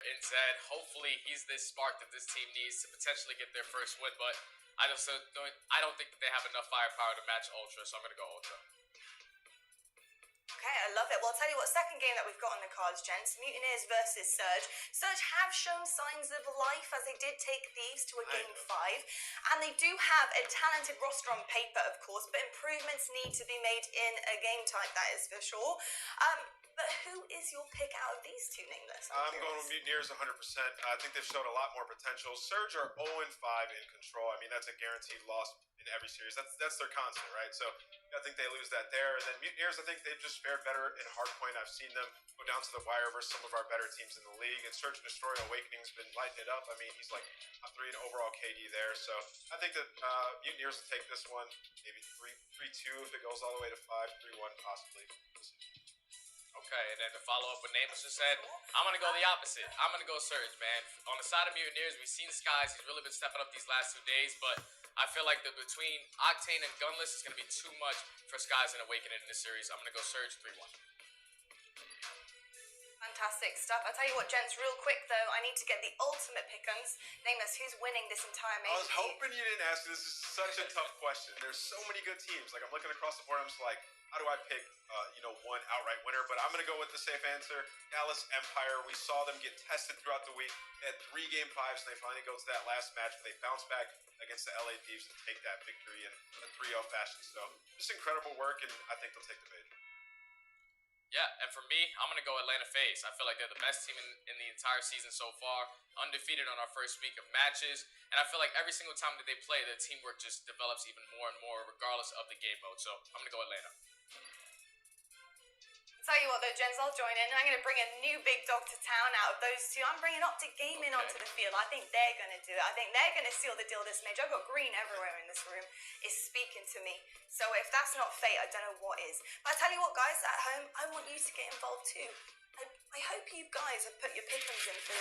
And said, hopefully he's this spark that this team needs to potentially get their first win. But I don't think that they have enough firepower to match Ultra, so I'm gonna go Ultra. Okay, I love it. Well, I'll tell you what, second game that we've got on the cards, gents. Mutineers versus Surge. Surge have shown signs of life as they did take Thieves to a game 5. And they do have a talented roster on paper, of course, but improvements need to be made in a game type, that is for sure. But who is your pick out of these two, Nameless? I'm going with Mutineers 100%. I think they've showed a lot more potential. Surge are 0-5 in control. I mean, that's a guaranteed loss in every series. That's their constant, right? So I think they lose that there. And then Mutineers, I think they've just fared better in hardpoint. I've seen them go down to the wire versus some of our better teams in the league. And Search and Destroy Awakening's been lighting it up. I mean, he's like a 3 in overall KD there. So I think that Mutineers will take this one, maybe 3-2 if it goes all the way to 5, 3-1 possibly. Okay, and then to follow up what Nameless just said, I'm going to go the opposite. I'm going to go Surge, man. On the side of Mutineers, we've seen Skies. He's really been stepping up these last 2 days, but I feel like between Octane and Gunless is going to be too much for Skies and Awakening in this series. I'm going to go Surge 3-1. Fantastic stuff. I'll tell you what, gents, real quick though, I need to get the ultimate pick'ems. Nameless, who's winning this entire match? I was hoping you didn't ask me. This is such a tough question. There's so many good teams. Like, I'm looking across the board, I'm just like, how do I pick, one outright winner? But I'm going to go with the safe answer, Dallas Empire. We saw them get tested throughout the week. They had 3 game 5s, and they finally go to that last match where they bounce back against the LA Thieves and take that victory in a 3-0 fashion. So, just incredible work, and I think they'll take the major. Yeah, and for me, I'm going to go Atlanta FaZe. I feel like they're the best team in the entire season so far, undefeated on our first week of matches, and I feel like every single time that they play, their teamwork just develops even more and more regardless of the game mode. So I'm going to go Atlanta. Tell you what though, gents, I'll join in. I'm going to bring a new big dog to town out of those two. I'm bringing Optic Gaming onto the field. I think they're going to do it. I think they're going to seal the deal this major. I've got green everywhere in this room. It's speaking to me. So if that's not fate, I don't know what is. But I tell you what, guys, at home, I want you to get involved too. I hope you guys have put your pick'ems in for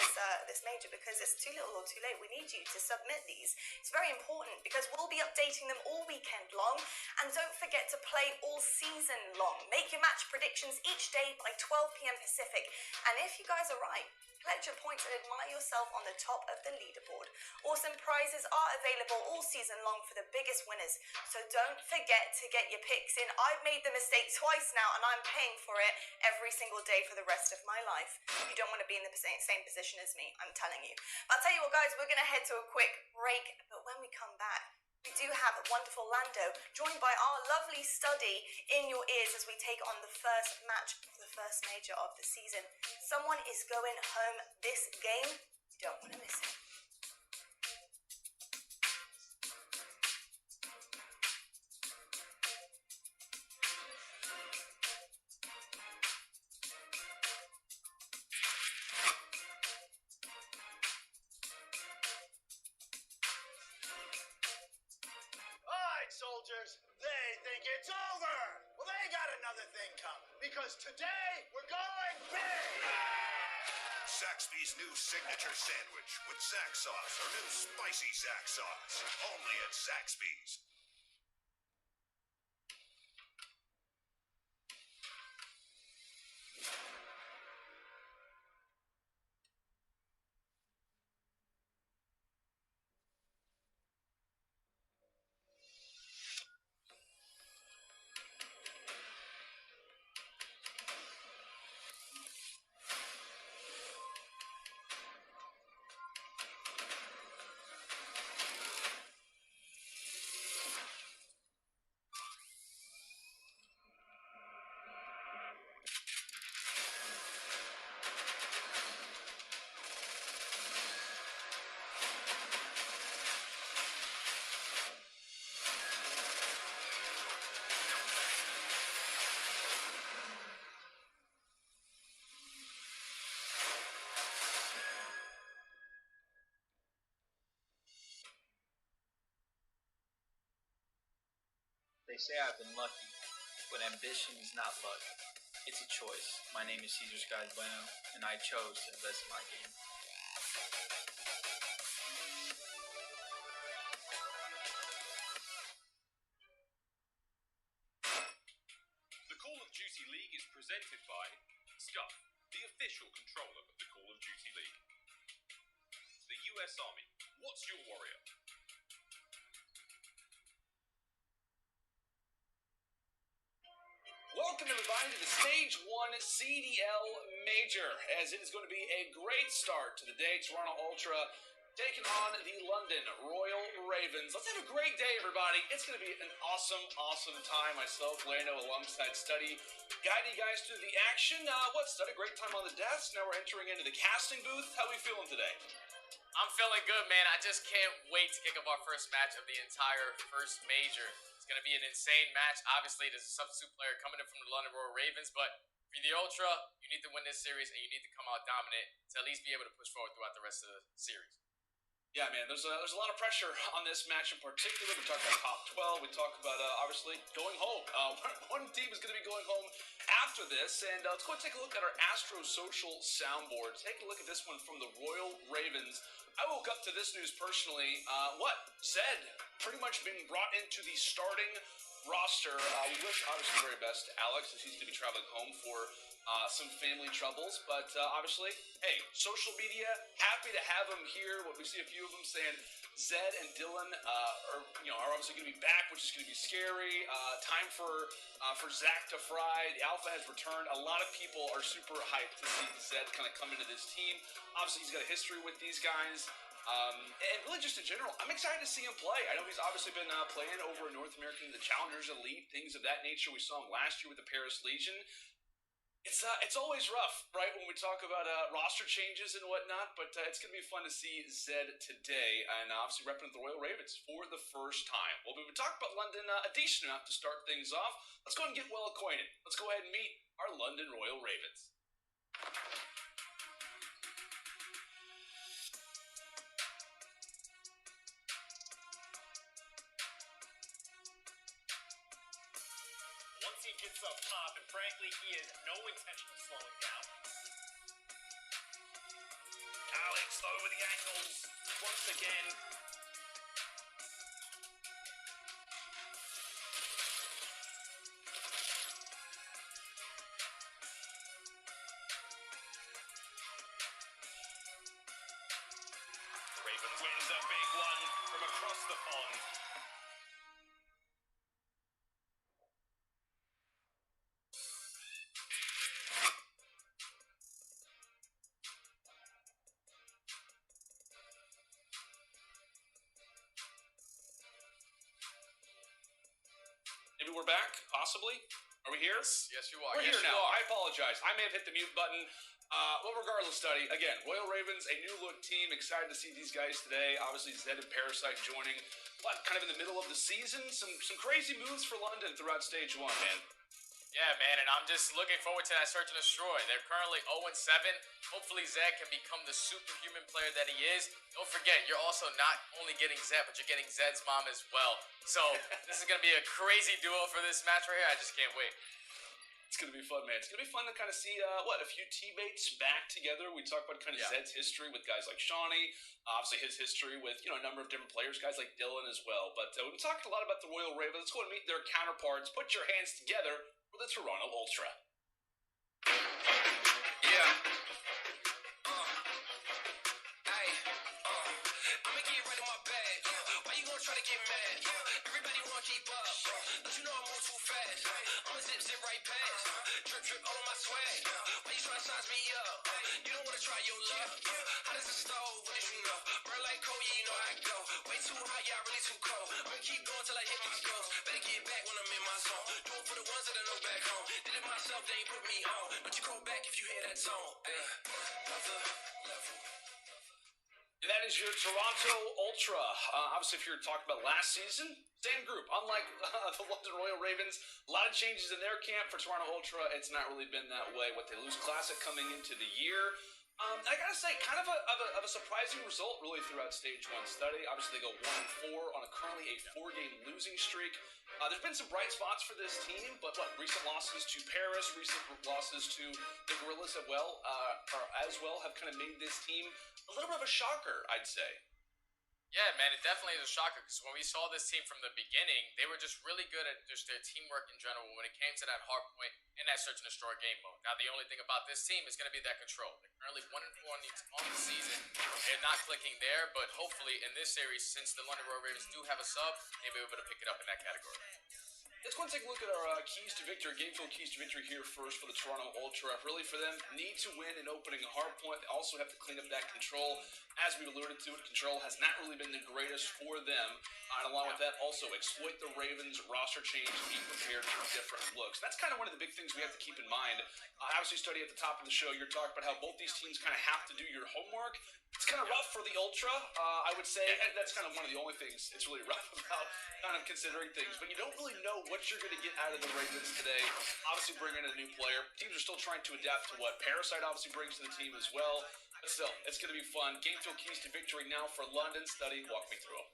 this major because it's too little or too late. We need you to submit these. It's very important because we'll be updating them all weekend long. And don't forget to play all season long. Make your match predictions each day by 12 p.m. Pacific. And if you guys are right, collect your points and admire yourself on the top of the leaderboard. Awesome prizes are available all season long for the biggest winners. So don't forget to get your picks in. I've made the mistake twice now and I'm paying for it every single day for the rest of my life. You don't want to be in the same position as me, I'm telling you. But I'll tell you what, guys, we're going to head to a quick break. But when we come back, we do have a wonderful Lando, joined by our lovely study in your ears as we take on the first match of the first major of the season. Someone is going home this game. You don't want to miss it. Soldiers, they think it's over. Well, they got another thing coming because today we're going big. Zaxby's new signature sandwich with Zax sauce or new spicy Zax sauce. Only at Zaxby's. They say I've been lucky, but ambition is not luck. It's a choice. My name is Cesar Skies Bueno, and I chose to invest in my game. The Call of Duty League is presented by Scuff, the official controller of the Call of Duty League. US Army. What's your warrior? Welcome everybody to the Stage 1 CDL Major, as it is going to be a great start to the day. Toronto Ultra taking on the London Royal Ravens. Let's have a great day, everybody. It's going to be an awesome time. Myself, Lando, alongside Study, guiding you guys through the action. What, Study? Great time on the desk. Now we're entering into the casting booth. How are we feeling today? I'm feeling good, man. I just can't wait to kick off our first match of the entire first major. It's going to be an insane match. Obviously, there's a substitute player coming in from the London Royal Ravens, but for the Ultra, you need to win this series, and you need to come out dominant to at least be able to push forward throughout the rest of the series. Yeah, man, there's a lot of pressure on this match in particular. We talk about top 12. We talk about, obviously, going home. One team is going to be going home after this. And let's go and take a look at our Astro Social soundboard. Take a look at this one from the Royal Ravens. I woke up to this news personally. Zed pretty much being brought into the starting roster. We wish, obviously, the very best to Alex, as he's going to be traveling home for some family troubles, but obviously, hey, social media, happy to have him here. What we see a few of them saying, Zed and Dylan are obviously going to be back, which is going to be scary. Time for Zach to fry. The Alpha has returned. A lot of people are super hyped to see Zed kind of come into this team. Obviously, he's got a history with these guys. And really just in general, I'm excited to see him play. I know he's obviously been playing over in North America in the Challengers Elite, things of that nature. We saw him last year with the Paris Legion. It's always rough, right, when we talk about roster changes and whatnot, but it's going to be fun to see Zed today, and obviously repping the Royal Ravens for the first time. Well, we've been talking about London a decent enough to start things off. Let's go and get well acquainted. Let's go ahead and meet our London Royal Ravens. Once he gets up top, and frankly, he has no intention of slowing down. Alex over the angles. Once again, Ravens wins a big one from across the pond. Maybe we're back, possibly. Are we here? Yes, you are. We're Yes, here you now. are. I apologize. I may have hit the mute button. Well, regardless, Study. Again, Royal Ravens, a new look team. Excited to see these guys today. Obviously, Zed and Parasite joining. Kind of in the middle of the season. Some crazy moves for London throughout Stage 1, man. Yeah, man, and I'm just looking forward to that search and destroy. They're currently 0-7. Hopefully, Zed can become the superhuman player that he is. Don't forget, you're also not only getting Zed, but you're getting Zed's mom as well. So, this is going to be a crazy duo for this match right here. I just can't wait. It's going to be fun, man. It's going to be fun to kind of see, a few teammates back together. We talk about kind of Zed's history with guys like Shawnee. Obviously, his history with, a number of different players, guys like Dylan as well. But we've talked a lot about the Royal Ravens. Let's go and meet their counterparts. Put your hands together for the Toronto Ultra. Yeah. Hey. I'ma get right in my bag. Why you gonna try to get mad? Everybody wanna keep up. Don't you know I move too fast? I'ma zip right past. Drip all on my swag. Why you trying to size me up? You don't wanna try your luck. Hot as a stove, what did you know? Burn like coal, yeah, you know how I go. Way too hot, yeah, really too cold. I'ma keep going till I hit my goals. Better get back when I'm in my zone. Do it for the ones that I know back home. Did it myself, they ain't put me on. Don't you call back if you hear that tone. Another level. And that is your Toronto Ultra. Obviously, if you're talking about last season, same group. Unlike the London Royal Ravens, a lot of changes in their camp. For Toronto Ultra, it's not really been that way. What they lose Classic coming into the year. I gotta say, kind of a surprising result really throughout Stage 1 Study. Obviously, they go 1-4 on currently a 4-game losing streak. There's been some bright spots for this team, but recent losses to Paris, recent losses to the Gorillas as well have kind of made this team a little bit of a shocker, I'd say. Yeah, man, it definitely is a shocker because when we saw this team from the beginning, they were just really good at just their teamwork in general when it came to that hard point and that search and destroy game mode. Now, the only thing about this team is going to be that control. They're currently 1-4 on the season. They they're not clicking there, but hopefully in this series, since the London Royal Ravens do have a sub, they'll be able to pick it up in that category. Let's go and take a look at our keys to victory, game field keys to victory here first for the Toronto Ultra. Really for them, need to win in opening a hard point. They also have to clean up that control. As we've alluded to, control has not really been the greatest for them. And along with that, also exploit the Ravens roster change and be prepared for different looks. That's kind of one of the big things we have to keep in mind. Obviously, study at the top of the show, you're talking about how both these teams kind of have to do your homework. It's kind of rough for the Ultra, I would say. And that's kind of one of the only things it's really rough about kind of considering things. But you don't really know what you're going to get out of the Ravens today. Obviously, bringing in a new player. Teams are still trying to adapt to what Parasite obviously brings to the team as well. But still, it's going to be fun. Game field keys to victory now for London. Study, walk me through them.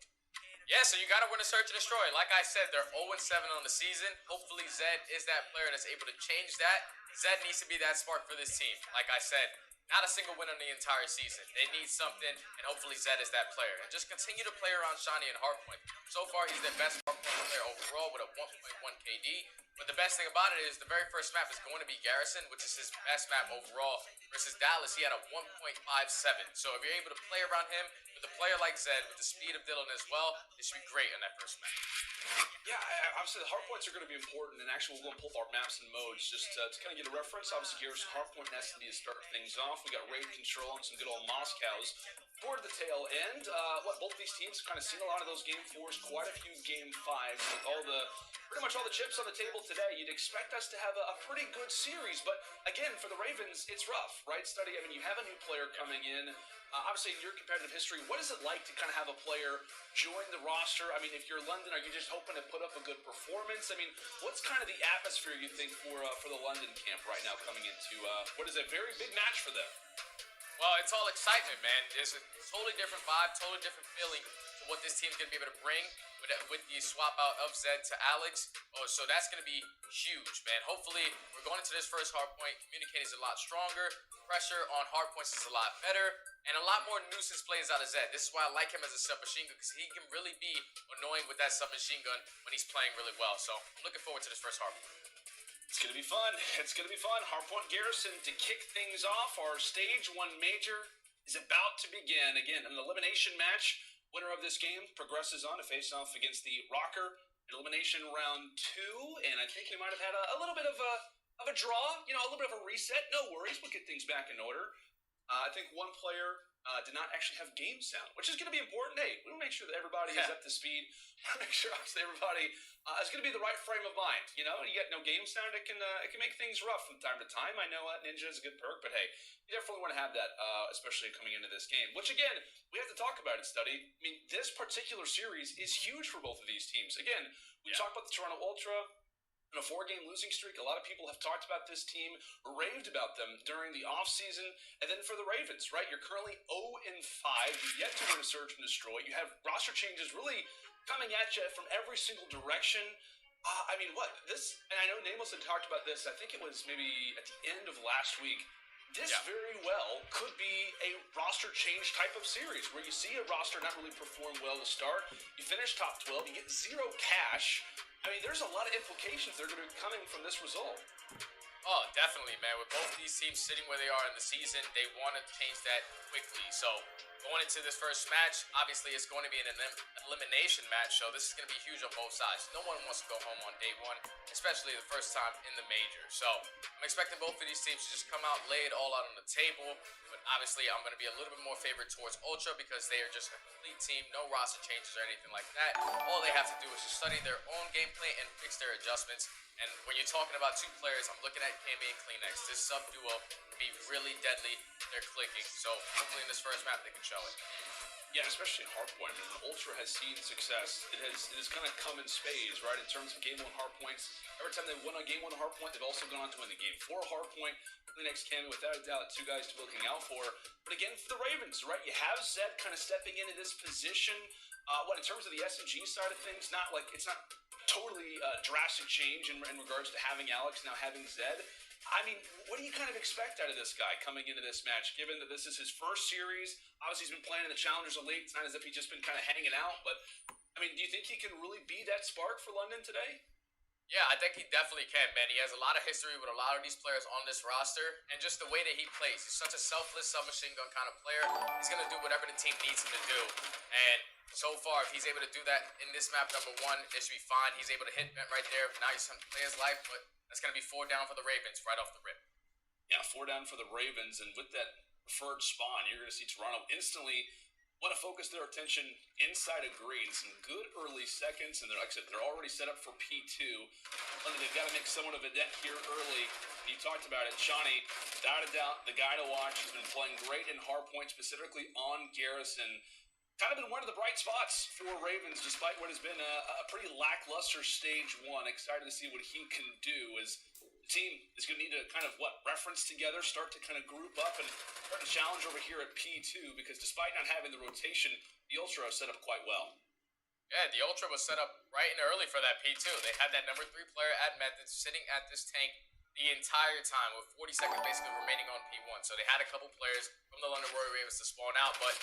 Yeah, so you got to win a search and destroy. Like I said, they're 0-7 on the season. Hopefully, Zed is that player that's able to change that. Zed needs to be that spark for this team. Like I said, not a single win on the entire season. They need something, and hopefully Zed is that player. And just continue to play around Shani and Hardpoint. So far, he's the best Hardpoint player overall with a 1.1 KD. But the best thing about it is the very first map is going to be Garrison, which is his best map overall. Versus Dallas, he had a 1.57. So if you're able to play around him with a player like Zed, with the speed of Dylan as well, it should be great on that first map. Yeah, obviously the hardpoints are going to be important, and actually we'll go and pull our maps and modes just to kind of get a reference. Obviously, Garrison hardpoint and SMD to start things off. We got raid control and some good old Moscows. Toward the tail end, both these teams have kind of seen a lot of those game fours, quite a few game fives, with pretty much all the chips on the table today. You'd expect us to have a pretty good series, but again, for the Ravens, it's rough, right? Study, I mean, you have a new player coming in. Obviously, in your competitive history, what is it like to kind of have a player join the roster? I mean, if you're London, are you just hoping to put up a good performance? I mean, what's kind of the atmosphere you think for the London camp right now coming into what is a very big match for them? Well, it's all excitement, man. It's a totally different vibe, totally different feeling to what this team's going to be able to bring with the swap out of Zed to Alex. Oh, so that's going to be huge, man. Hopefully, we're going into this first hard point. Communicating is a lot stronger. Pressure on hard points is a lot better. And a lot more nuisance plays out of Zed. This is why I like him as a submachine gun, because he can really be annoying with that submachine gun when he's playing really well. So I'm looking forward to this first hard point. It's going to be fun. It's going to be fun. Hardpoint Garrison to kick things off. Our Stage 1 Major is about to begin. Again, an elimination match. Winner of this game progresses on to face off against the Rocker in elimination round 2. And I think he might have had a little bit of a draw, a little bit of a reset. No worries. We'll get things back in order. I think one player did not actually have game sound, which is going to be important. Hey, we want to make sure that everybody is up to speed. Make sure obviously everybody is going to be the right frame of mind. You get no game sound, it can make things rough from time to time. I know Ninja is a good perk, but hey, you definitely want to have that, especially coming into this game. Which again, we have to talk about it, Study. I mean, this particular series is huge for both of these teams. Again, we talked about the Toronto Ultra. In a 4-game losing streak, a lot of people have talked about this team, raved about them during the offseason. And then for the Ravens, right, you're currently 0-5. You've yet to win a search and destroy. You have roster changes really coming at you from every single direction. I mean, and I know Nameless had talked about this, I think it was maybe at the end of last week. This very well could be a roster change type of series where you see a roster not really perform well to start. You finish top 12, you get 0 cash. I mean, there's a lot of implications that are going to be coming from this result. Oh, definitely, man. With both these teams sitting where they are in the season, they want to change that quickly. So, going into this first match, obviously it's going to be an elimination match, so this is going to be huge on both sides. No one wants to go home on day one, especially the first time in the major. So, I'm expecting both of these teams to just come out, lay it all out on the table. But obviously, I'm going to be a little bit more favored towards Ultra because they are just a complete team, no roster changes or anything like that. All they have to do is just study their own gameplay and fix their adjustments. And when you're talking about two players, I'm looking at Kami and Kleenex. This sub duo can be really deadly. They're clicking. So hopefully in this first map they can show it. Yeah, especially in Hardpoint. I mean, Ultra has seen success. It has kind of come in spades, right? In terms of Game 1 Hardpoints. Every time they've won on Game 1 Hardpoint, they've also gone on to win the Game 4 Hardpoint. Kleenex, Kami, without a doubt, two guys to be looking out for. But again, for the Ravens, right? You have Zed kind of stepping into this position. In terms of the SMG side of things, it's not totally drastic change in regards to having Alex, now having Zed. I mean, what do you kind of expect out of this guy coming into this match, given that this is his first series? Obviously, he's been playing in the Challengers Elite. It's not as if he's just been kind of hanging out. But, I mean, do you think he can really be that spark for London today? Yeah, I think he definitely can, man. He has a lot of history with a lot of these players on this roster, and just the way that he plays. He's such a selfless submachine gun kind of player. He's going to do whatever the team needs him to do. And so far, if he's able to do that in this map, number one, it should be fine. He's able to hit Vent right there. Now he's trying to play his life, but that's going to be 4 down for the Ravens right off the rip. Yeah, 4 down for the Ravens, and with that preferred spawn, you're going to see Toronto instantly want to focus their attention inside of green. Some good early seconds, and like I said, they're already set up for P2. They've got to make somewhat of a dent here early. You talked about it, Shawnee, without a doubt, the guy to watch. He's been playing great in hardpoint, specifically on Garrison. Kind of been one of the bright spots for Ravens, despite what has been a pretty lackluster stage 1. Excited to see what he can do as the team is going to need to kind of, reference together, start to kind of group up and start to challenge over here at P2, because despite not having the rotation, the Ultra is set up quite well. Yeah, the Ultra was set up right and early for that P2. They had that number 3 player at Methods sitting at this tank the entire time with 40 seconds basically remaining on P1. So they had a couple players from the London Royal Ravens to spawn out, but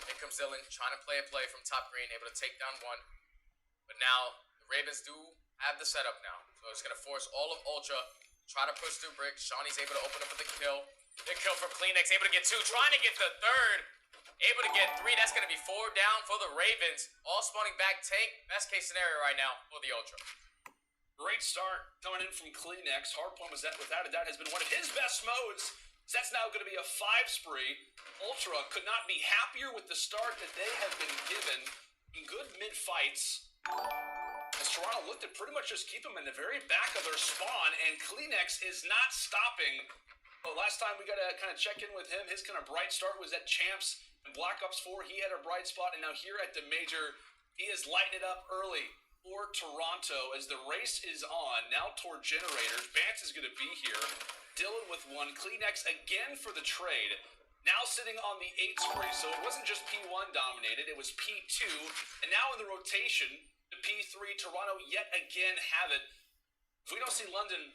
here comes Dylan trying to play a play from top green, able to take down 1. But now the Ravens do have the setup now. So it's going to force all of Ultra, try to push through bricks. Shawnee's able to open up with the kill. Big kill from Kleenex, able to get 2, trying to get the 3rd. Able to get 3. That's going to be 4 down for the Ravens. All spawning back tank. Best case scenario right now for the Ultra. Great start coming in from Kleenex. Hardpoint was that, without a doubt, has been one of his best modes. That's now going to be a 5 spree. Ultra could not be happier with the start that they have been given. In good mid-fights, as Toronto looked to pretty much just keep them in the very back of their spawn, and Kleenex is not stopping. Well, last time we got to kind of check in with him, his kind of bright start was at Champs and Black Ops 4. He had a bright spot, and now here at the Major, he is lighting it up early for Toronto as the race is on. Now toward generators. Bance is going to be here. Dylan with 1. Kleenex again for the trade. Now sitting on the 8 spree. So it wasn't just P1 dominated, it was P2. And now in the rotation, the P3, Toronto yet again have it. If we don't see London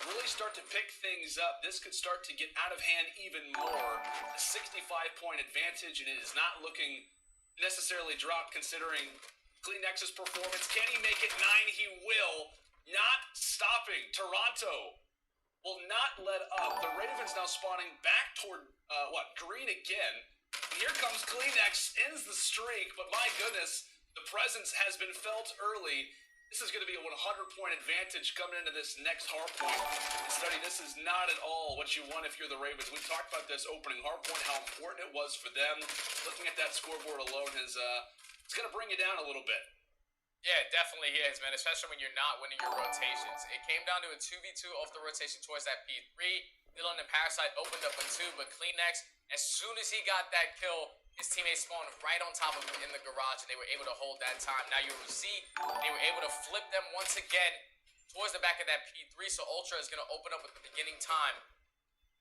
really start to pick things up, this could start to get out of hand even more. A 65-point advantage, and it is not looking necessarily dropped considering Kleenex's performance. Can he make it 9? He will. Not stopping. Toronto will not let up. The Ravens now spawning back toward, green again. Here comes Kleenex, ends the streak, but my goodness, the presence has been felt early. This is going to be a 100-point advantage coming into this next hardpoint. Study, this is not at all what you want if you're the Ravens. We talked about this opening hardpoint, how important it was for them. Looking at that scoreboard alone has, it's going to bring you down a little bit. Yeah, it definitely is, man, especially when you're not winning your rotations. It came down to a 2v2 off the rotation towards that P3. Dylan and Parasite opened up a 2, but Kleenex, as soon as he got that kill, his teammates spawned right on top of him in the garage, and they were able to hold that time. Now you will see they were able to flip them once again towards the back of that P3, so Ultra is going to open up at the beginning time.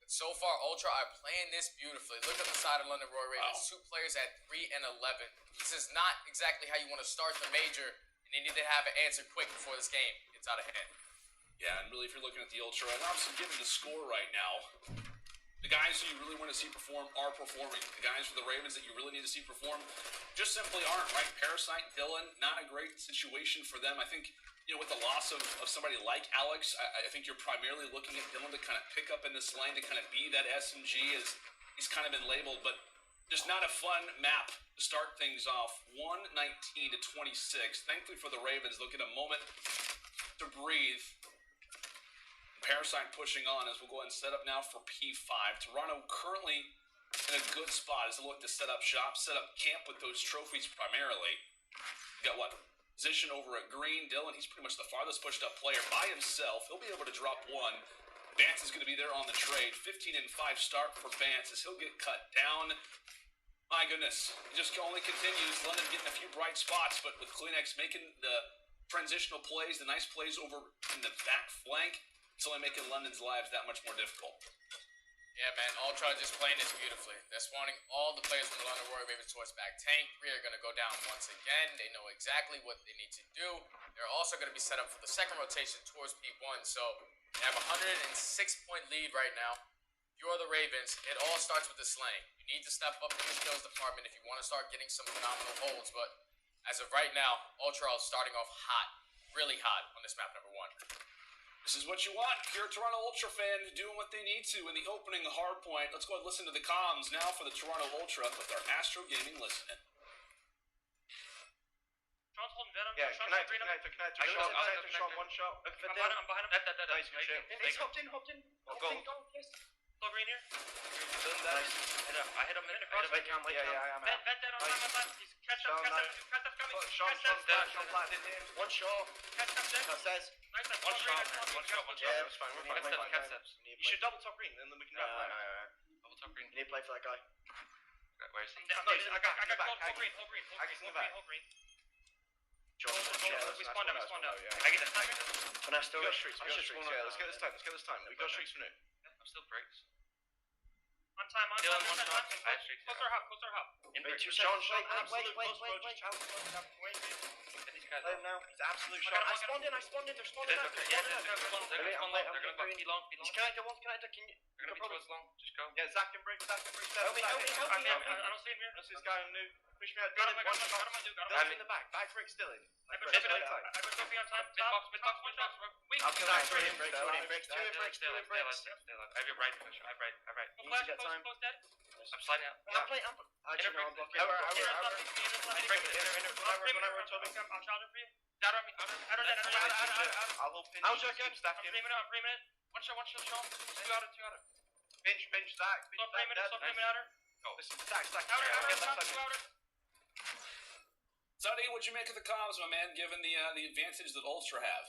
But so far, Ultra are playing this beautifully. Look at the side of London Royal Ravens. Wow. 2 players at 3 and 11. This is not exactly how you want to start the Major, and they need to have an answer quick before this game gets out of hand. Yeah, and really, if you're looking at the Ultra, and obviously given the score right now, the guys who you really want to see perform are performing. The guys for the Ravens that you really need to see perform just simply aren't, right? Parasite, Dylan, not a great situation for them. I think, with the loss of somebody like Alex, I think you're primarily looking at Dylan to kind of pick up in this lane, to kind of be that SMG as he's kind of been labeled, but just not a fun map to start things off. 119 to 26. Thankfully for the Ravens, they'll get a moment to breathe. Parasite pushing on as we'll go ahead and set up now for P5. Toronto currently in a good spot as they look to set up shop, set up camp with those trophies primarily. You got position over at green. Dylan, he's pretty much the farthest pushed up player by himself. He'll be able to drop 1. Bance is going to be there on the trade. 15 and 5 start for Bance as he'll get cut down. My goodness, it just only continues. London getting a few bright spots, but with Kleenex making the transitional plays, the nice plays over in the back flank, it's only making London's lives that much more difficult. Yeah, man, Ultra just playing this beautifully. They're spawning all the players from the London Royal Ravens towards back tank. 3 are going to go down once again. They know exactly what they need to do. They're also going to be set up for the second rotation towards P1. So they have a 106-point lead right now. If you are the Ravens, it all starts with the slaying. You need to step up in the skills department if you want to start getting some phenomenal holds. But as of right now, Ultra is starting off hot, really hot on this map number 1. This is what you want. If you're a Toronto Ultra fan doing what they need to in the opening hard point. Let's go ahead and listen to the comms now for the Toronto Ultra with our Astro Gaming listening. Sean's holding Venom. Yeah, Sean's connect, holding connect, Venom. connect. Sean, one shot. I'm behind him. That. Nice, good shit. He's hopped in. Go. Still green here. Nice. I hit him. Wait, I am. Vent dead on time. He's catch up coming. Sean's flat in here. One shot. Catch up dead. That says. Nice. One shot. Yeah, that's fine. We're fine. Catch steps. You should double top green, and then we can grab flag. Double top green. You need to play for that guy. Where is he? I got hold green. Hold green. We spawned out. I get it. And I still got streaks. Yeah, let's get this time. We got streaks for new. I'm still breaks. On time. I have streaks. Close our hub. In breaks. Sean, wait. Get these guys Play him now. He's absolute shot. I spawned in. They're spawning out. Yeah, they're gonna spawn long. They're gonna go be long. He's connected. One's connected. Can you? They're gonna be towards long. Just go. Yeah, Zach can break. Help me. I don't see him here. That's this guy on new. Push me out. Got him. Dylan in the back. Back break still in. I put trophy on time. Mid box. Wait. I'll kill that. Two in breaks. Stay alive. I have your right. I have right. Close dead. I'm sliding out. I'm blocking. I'll child it for you. Down on me. I'll hold pin. I'll check him. Stack him. I'm framing it. One shot, Sean. Two out. Pinch, Zach. Stop framing outer. Oh, this is Zach. Outer. Sonny, what'd you make of the comms, my man, given the advantage that Ultra have?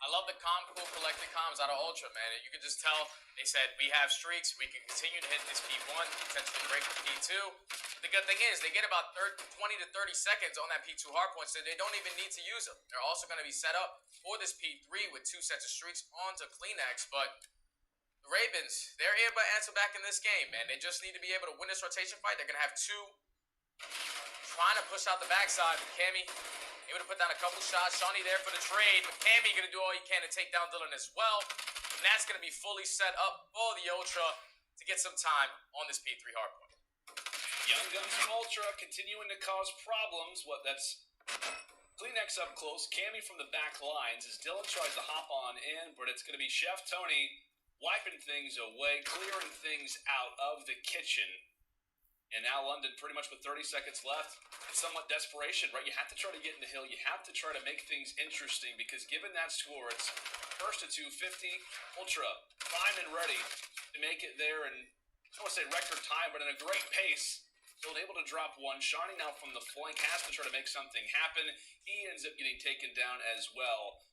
I love the cool collected comms out of Ultra, man. You can just tell they said we have streaks, we can continue to hit this P1, potentially break the P2. The good thing is they get about 20 to 30 seconds on that P2 hardpoint, so they don't even need to use them. They're also going to be set up for this P3 with 2 sets of streaks onto Kleenex, but the Ravens, they're able to answer back in this game, man. They just need to be able to win this rotation fight. They're going to have 2 trying to push out the backside. Cammy able to put down a couple shots. Shawnee there for the trade. But Cammy going to do all he can to take down Dylan as well. And that's going to be fully set up for the Ultra to get some time on this P3 hardpoint. Young Guns from Ultra continuing to cause problems. That's Kleenex up close. Cammy from the back lines as Dylan tries to hop on in. But it's going to be Chef Tony wiping things away, clearing things out of the kitchen. And now London pretty much with 30 seconds left. It's somewhat desperation, right? You have to try to get in the hill. You have to try to make things interesting because given that score, it's first to 250. Ultra primed and ready to make it there in, I don't want to say record time, but in a great pace. Still able to drop one. Shawnee now from the flank has to try to make something happen. He ends up getting taken down as well.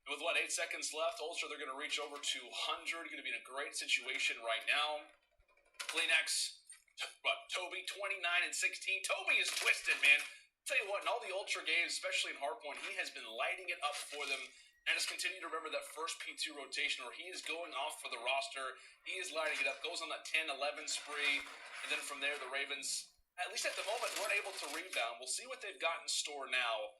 And with 8 seconds left, Ultra, they're going to reach over 200. Going to be in a great situation right now. Kleenex. Toby, 29 and 16. Toby is twisted, man. Tell you what, in all the Ultra games, especially in Hardpoint, he has been lighting it up for them. And just continue to remember that first P2 rotation where he is going off for the roster. He is lighting it up, goes on that 10-11 spree. And then from there, the Ravens, at least at the moment, weren't able to rebound. We'll see what they've got in store now.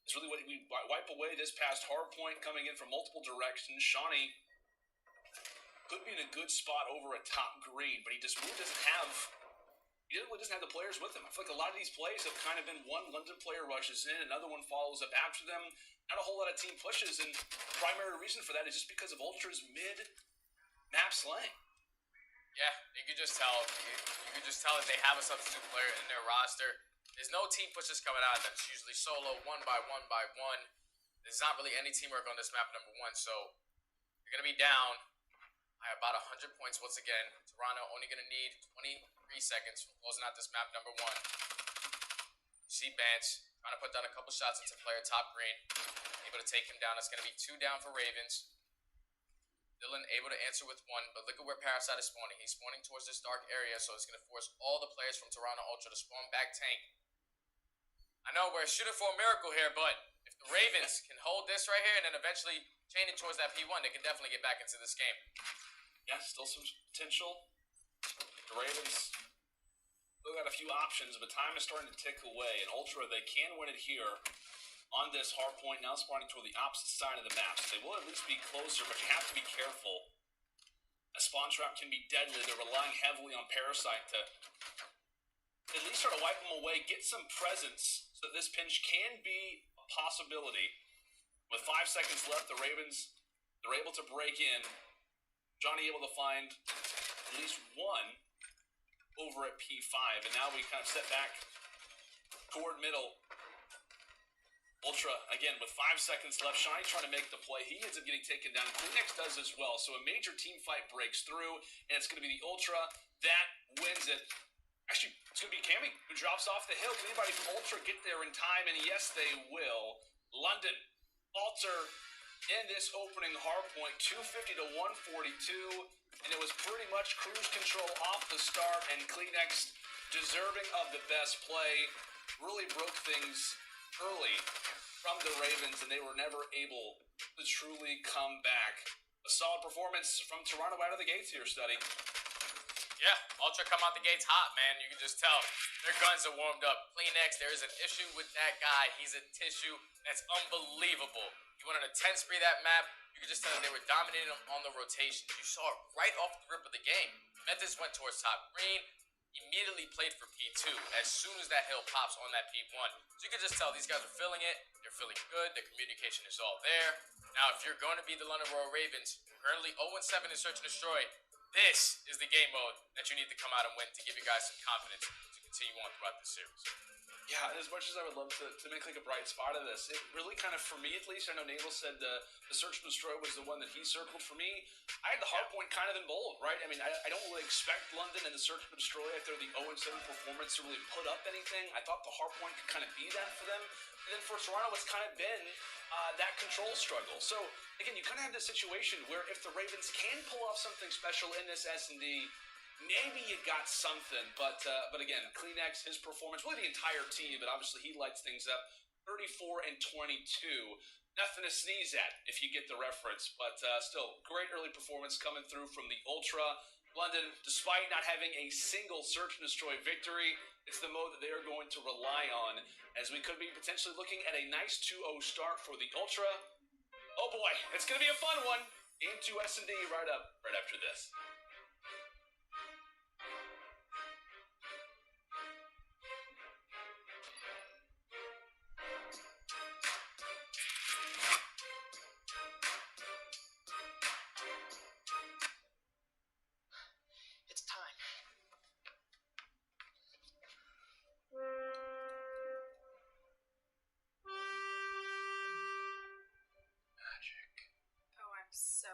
It's really what we wipe away this past Hardpoint coming in from multiple directions. Shawnee could be in a good spot over a top green, but he really doesn't have the players with him. I feel like a lot of these plays have kind of been one London player rushes in, another one follows up after them. Not a whole lot of team pushes, and the primary reason for that is just because of Ultra's mid-map slang. Yeah, you could just tell. You could just tell that they have a substitute player in their roster. There's no team pushes coming out of them. It's usually solo, one by one. There's not really any teamwork on this map, number 1, so you're going to be down by about 100 points once again. Toronto only going to need 23 seconds from closing out this map, number 1. You see Bance trying to put down a couple shots into player top green. Able to take him down. It's going to be 2 down for Ravens. Dylan able to answer with 1, but look at where Parasite is spawning. He's spawning towards this dark area, so it's going to force all the players from Toronto Ultra to spawn back tank. I know we're shooting for a miracle here, but if the Ravens can hold this right here and then eventually chain it towards that P1, they can definitely get back into this game. Yeah, still some potential. The Ravens still got a few options, but time is starting to tick away. And Ultra, they can win it here on this hard point, now spawning toward the opposite side of the map. So they will at least be closer, but you have to be careful. A spawn trap can be deadly. They're relying heavily on Parasite to at least try to wipe them away, get some presence so that this pinch can be a possibility. With 5 seconds left, the Ravens, they're able to break in. Johnny able to find at least one over at P5, and now we kind of step back toward middle. Ultra, again, with 5 seconds left. Shiny trying to make the play. He ends up getting taken down. Kleenex does as well. So a major team fight breaks through, and it's going to be the Ultra that wins it. Actually, it's going to be Cammy who drops off the hill. Can anybody from Ultra get there in time? And yes, they will. London, Alter in this opening hard point, 250 to 142. And it was pretty much cruise control off the start. And Kleenex, deserving of the best play, really broke things early from the Ravens, and they were never able to truly come back. A solid performance from Toronto out of the gates here, Study. Yeah, Ultra come out the gates hot, man. You can just tell their guns are warmed up. Kleenex, there is an issue with that guy. He's a tissue that's unbelievable. He went on a 10 spree that map. You could just tell they were dominating on the rotations. You saw it right off the rip of the game. Metis went towards top green. Immediately played for P2 as soon as that hill pops on that P1. So you can just tell these guys are feeling it. They're feeling good. The communication is all there. Now, if you're going to be the London Royal Ravens, currently 0-7 in Search and Destroy, this is the game mode that you need to come out and win to give you guys some confidence to continue on throughout this series. Yeah, as much as I would love to make like a bright spot of this, it really kind of, for me at least, I know Naval said the Search and Destroy was the one that he circled for me. I had the hard point kind of in bold, right? I mean, I don't really expect London and the Search and Destroy after the 0-7 performance to really put up anything. I thought the hard point could kind of be that for them. And then for Toronto, it's kind of been that control struggle. So, again, you kind of have this situation where if the Ravens can pull off something special in this S&D, maybe you got something, but again, Kleenex, his performance, really the entire team, but obviously he lights things up. 34 and 22, nothing to sneeze at if you get the reference, but still, great early performance coming through from the Ultra. London, despite not having a single Search and Destroy victory, it's the mode that they are going to rely on, as we could be potentially looking at a nice 2-0 start for the Ultra. Oh boy, it's going to be a fun one. Game 2 S&D right after this. It's time. Magic. Oh, I'm so in.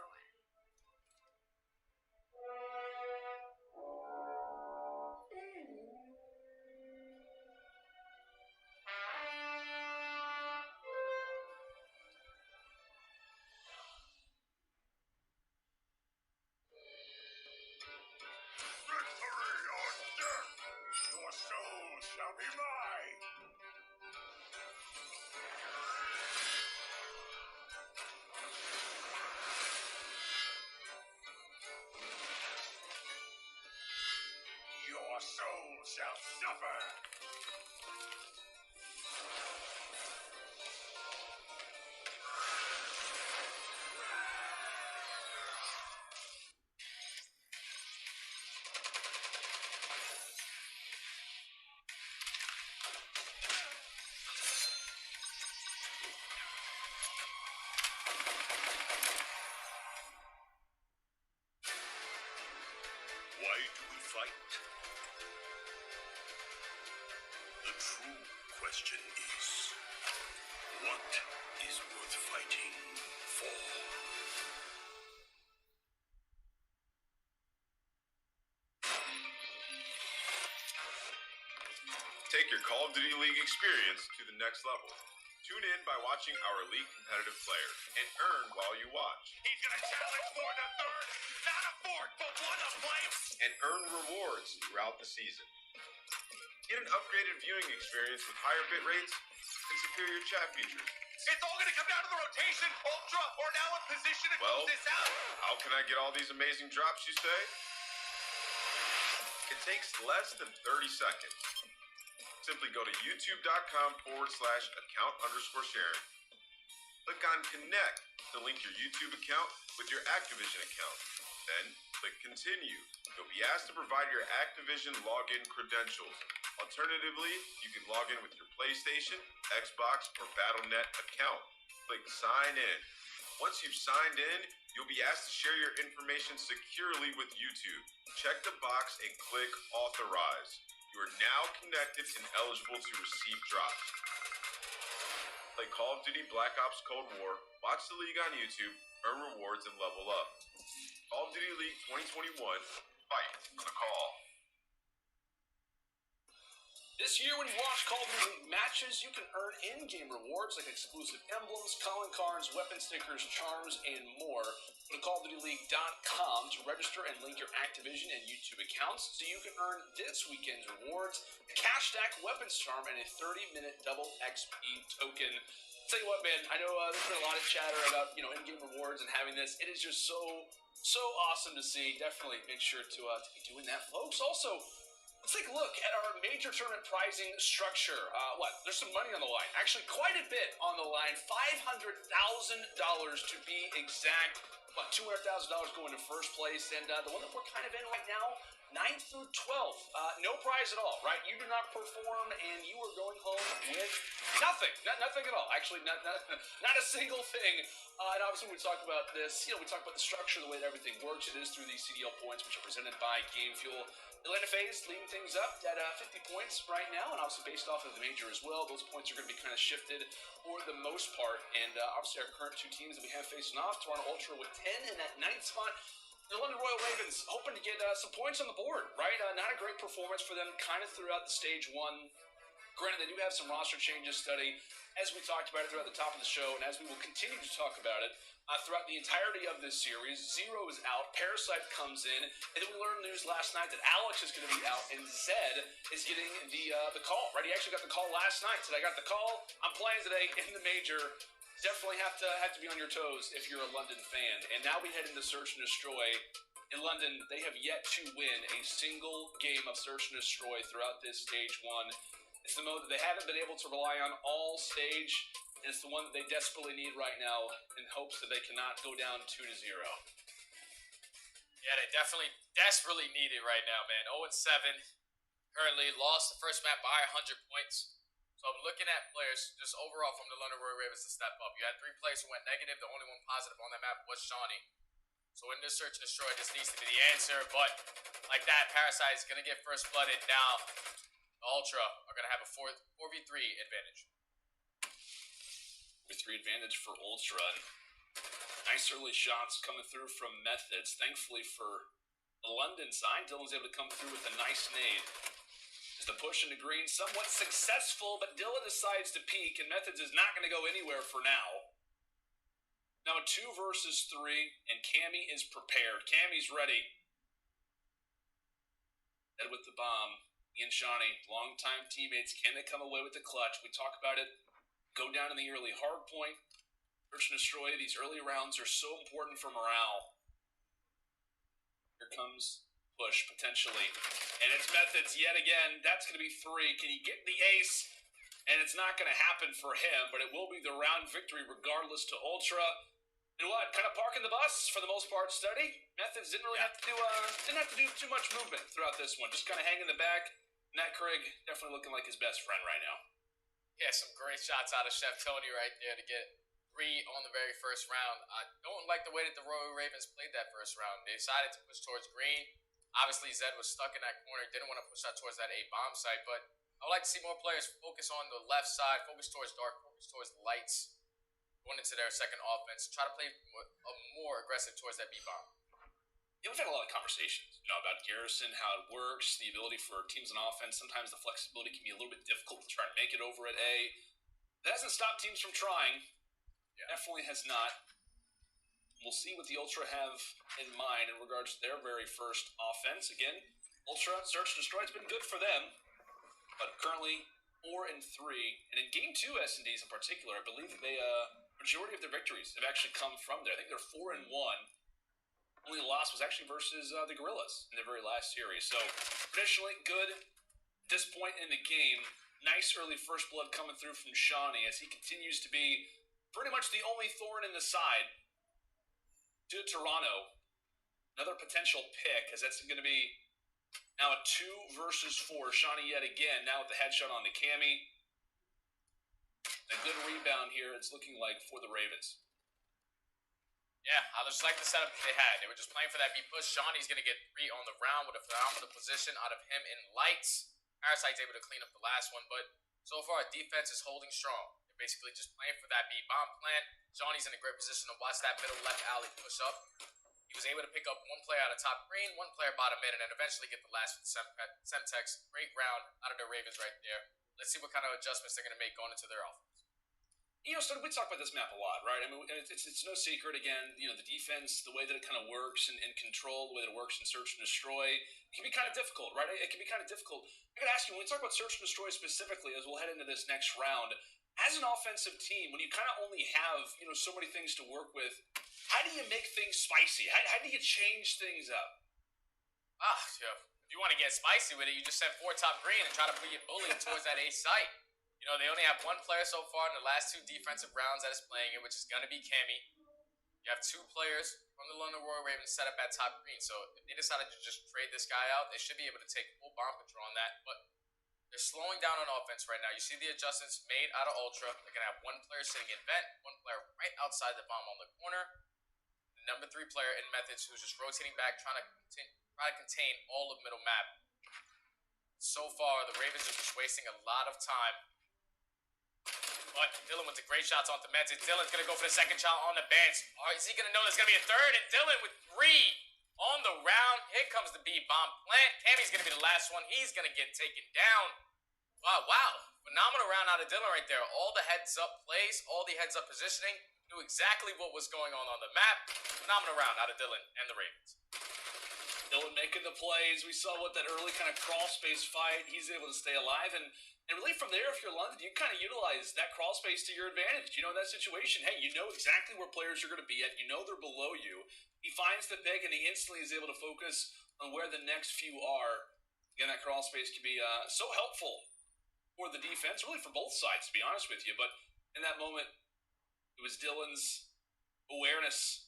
Victory or death! Your soul shall be mine! Your soul shall suffer! Why do we fight? The true question is, what is worth fighting for? Take your Call of Duty League experience to the next level. Tune in by watching our elite competitive players and earn while you watch. He's gonna challenge for the third, not a fourth, but one of life! And earn rewards throughout the season. Get an upgraded viewing experience with higher bit rates and superior chat features. It's all gonna come down to the rotation. Ultra are now in position to Well, close this out. how can I get all these amazing drops, you say? It takes less than 30 seconds. Simply go to youtube.com/account_sharing. Click on Connect to link your YouTube account with your Activision account. Then click Continue. You'll be asked to provide your Activision login credentials. Alternatively, you can log in with your PlayStation, Xbox, or Battle.net account. click sign in. Once you've signed in, you'll be asked to share your information securely with YouTube. Check the box and click authorize. You are now connected and eligible to receive drops. Play Call of Duty Black Ops Cold War, watch the league on YouTube, earn rewards, and level up. Call of Duty League 2021, fight for the call. This year, when you watch Call of Duty matches, you can earn in-game rewards like exclusive emblems, calling cards, weapon stickers, charms, and more. Go to CallOfDutyLeague.com to register and link your Activision and YouTube accounts so you can earn this weekend's rewards, a cash stack weapons charm, and a 30-minute double XP token. Tell you what, man, I know there's been a lot of chatter about, in-game rewards and having this. It is just so awesome to see. Definitely make sure to be doing that, folks. Also, let's take a look at our major tournament prizing structure. There's some money on the line. Actually, quite a bit on the line. $500,000 to be exact. $200,000 going to first place. And the one that we're kind of in right now, 9th through 12th. No prize at all, right? You do not perform, and you are going home with nothing. Nothing at all. Actually, not a single thing. And obviously, when we talk about this, we talk about the structure, the way that everything works. It is through these CDL points, which are presented by Game Fuel. Atlanta FaZe leading things up at 50 points right now, and obviously based off of the major as well. Those points are going to be kind of shifted for the most part. And obviously, our current two teams that we have facing off, Toronto Ultra with 10 in that 9th spot. The London Royal Ravens hoping to get some points on the board, right? Not a great performance for them kind of throughout the stage one. Granted, they do have some roster changes study, as we talked about it throughout the top of the show, and as we will continue to talk about it throughout the entirety of this series. Zero is out, Parasite comes in, and then we learned news last night that Alex is going to be out, and Zed is getting the call, right? He actually got the call last night. Said, I got the call, I'm playing today in the major. Definitely have to be on your toes if you're a London fan. And now we head into Search and Destroy. In London, they have yet to win a single game of Search and Destroy throughout this stage one. It's the mode that they haven't been able to rely on all stage, and it's the one that they desperately need right now in hopes that they cannot go down 2-0. Yeah, they definitely desperately need it right now, man. 0-7. Currently lost the first map by 100 points. So I'm looking at players just overall from the London Royal Ravens to step up. You had 3 players who went negative. The only one positive on that map was Shawnee. So in this Search and Destroy, this needs to be the answer. But like that, Parasite is going to get first blooded. Now, the Ultra are going to have a 4v3 advantage. 4v3 advantage for Ultra. Nice early shots coming through from Methods. Thankfully for the London side, Dylan's able to come through with a nice nade. Is the push into green somewhat successful, but Dylan decides to peek, and Methods is not going to go anywhere for now. Now a 2 versus 3, and Cammy is prepared. Cammy's ready. Head with the bomb. He and Shawnee, longtime teammates, can they come away with the clutch? We talk about it. Go down in the early hard point. Search and Destroy. These early rounds are so important for morale. Here comes push, potentially. And it's Methods yet again. That's going to be 3. Can he get the ace? And it's not going to happen for him, but it will be the round victory regardless to Ultra. And what? Kind of parking the bus for the most part. Study. Methods didn't really have to do too much movement throughout this one. Just kind of hang in the back. Nat Craig definitely looking like his best friend right now. Yeah, some great shots out of Chef Tony right there to get 3 on the very first round. I don't like the way that the Royal Ravens played that first round. They decided to push towards green. Obviously, Zed was stuck in that corner. Didn't want to push out towards that A bomb site, but I would like to see more players focus on the left side, focus towards dark, focus towards lights, going into their second offense. Try to play more aggressive towards that B bomb. Yeah, we've had a lot of conversations, about Garrison, how it works, the ability for teams on offense. Sometimes the flexibility can be a little bit difficult to try and make it over at A. That hasn't stopped teams from trying. Yeah. Definitely has not. We'll see what the Ultra have in mind in regards to their very first offense. Again, Ultra, Search and Destroy, it's been good for them. But currently, 4-3. And in Game 2, S&Ds in particular, I believe they, majority of their victories have actually come from there. I think they're 4-1. Only loss was actually versus the Gorillas in their very last series. So, traditionally, good at this point in the game. Nice early first blood coming through from Shawnee as he continues to be pretty much the only thorn in the side to Toronto. Another potential pick, as that's going to be now a 2 versus 4. Shawnee yet again, now with the headshot on the Cammy. A good rebound here, it's looking like, for the Ravens. Yeah, I just like the setup they had. They were just playing for that B push. Shawnee's going to get 3 on the round with a phenomenal position out of him in lights. Parasite's able to clean up the last one, but so far defense is holding strong. They're basically just playing for that B bomb plant. Shawnee's in a great position to watch that middle left alley push up. He was able to pick up 1 player out of top green, 1 player bottom mid, and then eventually get the last with Semtex. Great round out of the Ravens right there. Let's see what kind of adjustments they're going to make going into their offense. You know, so we talk about this map a lot, right? I mean, it's no secret, again, you know, the defense, the way that it kind of works and control, the way that it works in search and destroy, it can be kind of difficult, right? It can be kind of difficult. I gotta ask you, when we talk about search and destroy specifically, as we'll head into this next round, as an offensive team, when you kind of only have, you know, so many things to work with, how do you make things spicy? How do you change things up? Yeah. If you want to get spicy with it, you just send 4 top green and try to put your bully towards that A site. You know, they only have 1 player so far in the last 2 defensive rounds that is playing it, which is going to be Cammy. You have 2 players from the London Royal Ravens set up at top green. So if they decided to just trade this guy out, they should be able to take full bomb control on that. But they're slowing down on offense right now. You see the adjustments made out of Ultra. They're going to have 1 player sitting in vent, 1 player right outside the bomb on the corner. The number 3 player in methods who's just rotating back, trying to contain all of middle map. So far, the Ravens are just wasting a lot of time. But Dylan with the great shots onto Mets. Dylan's going to go for the second shot on the bench. Or is he going to know there's going to be a third? And Dylan with 3 on the round. Here comes the B-bomb plant. Cammy's going to be the last one. He's going to get taken down. Wow. Phenomenal round out of Dylan right there. All the heads-up plays, all the heads-up positioning. Knew exactly what was going on the map. Phenomenal round out of Dylan and the Ravens. Dylan making the plays. We saw what that early kind of crawl space fight. He's able to stay alive. And really from there, if you're London, you kind of utilize that crawl space to your advantage. You know, in that situation, hey, you know exactly where players are going to be at. You know they're below you. He finds the pick, and he instantly is able to focus on where the next few are. Again, that crawl space can be so helpful for the defense, really for both sides, to be honest with you. But in that moment, it was Dylan's awareness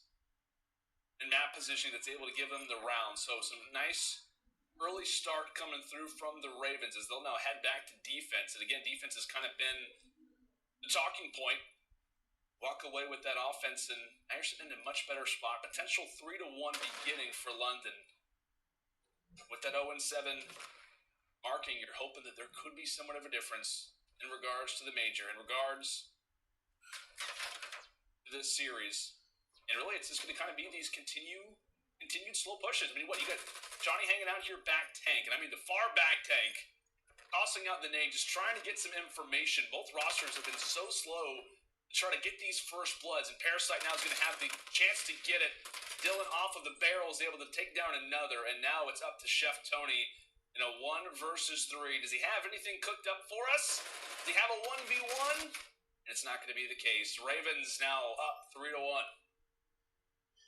and map positioning that's able to give him the round. So some nice early start coming through from the Ravens as they'll now head back to defense. And again, defense has kind of been the talking point. Walk away with that offense and actually in a much better spot. Potential 3-1 beginning for London. With that 0-7 marking, you're hoping that there could be somewhat of a difference in regards to the major, in regards to this series. And really, it's just going to kind of be these continued slow pushes. I mean, what, you got Johnny hanging out here back tank, and I mean the far back tank, tossing out the name, just trying to get some information. Both rosters have been so slow to try to get these first bloods, and Parasite now is going to have the chance to get it. Dylan off of the barrel is able to take down another, and now it's up to Chef Tony in a 1 versus 3. Does he have anything cooked up for us? Does he have a 1v1? And it's not going to be the case. Ravens now up 3-1.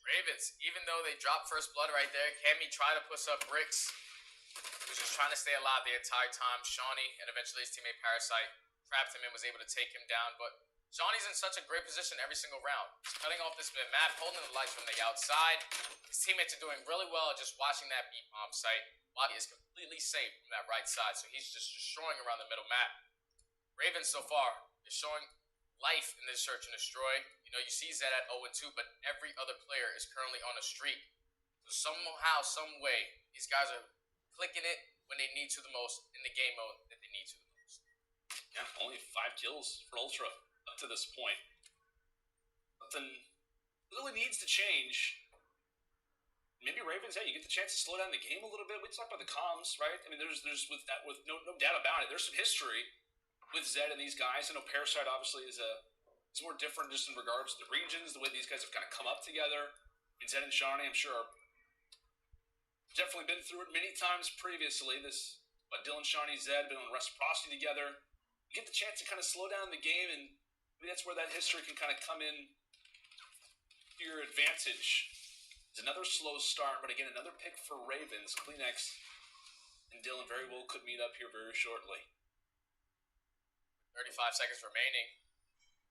Ravens, even though they dropped first blood right there, Cammy tried to push up bricks. He was just trying to stay alive the entire time. Shawnee and eventually his teammate Parasite trapped him and was able to take him down. But Shawnee's in such a great position every single round. He's cutting off this mid-map, holding the lights from the outside. His teammates are doing really well just watching that B-bomb site. While he is completely safe from that right side, so he's just destroying around the middle map. Ravens so far is showing life in this search and destroy. You know, you see Zed at 0-2, but every other player is currently on a streak. So somehow, some way, these guys are clicking it when they need to the most in the game mode that they need to the most. Yeah, only 5 kills for Ultra up to this point. Nothing really needs to change. Maybe Ravens, hey, you get the chance to slow down the game a little bit. We talk about the comms, right? I mean, there's with no doubt about it. There's some history with Zed and these guys. I know Parasite obviously is more different just in regards to the regions, the way these guys have kind of come up together. I mean, Zed and Shawnee, I'm sure, are definitely been through it many times previously. Dylan, Shawnee, Zed been on reciprocity together. You get the chance to kind of slow down the game, and maybe that's where that history can kind of come in to your advantage. It's another slow start, but again, another pick for Ravens. Kleenex and Dylan very well could meet up here very shortly. 35 seconds remaining.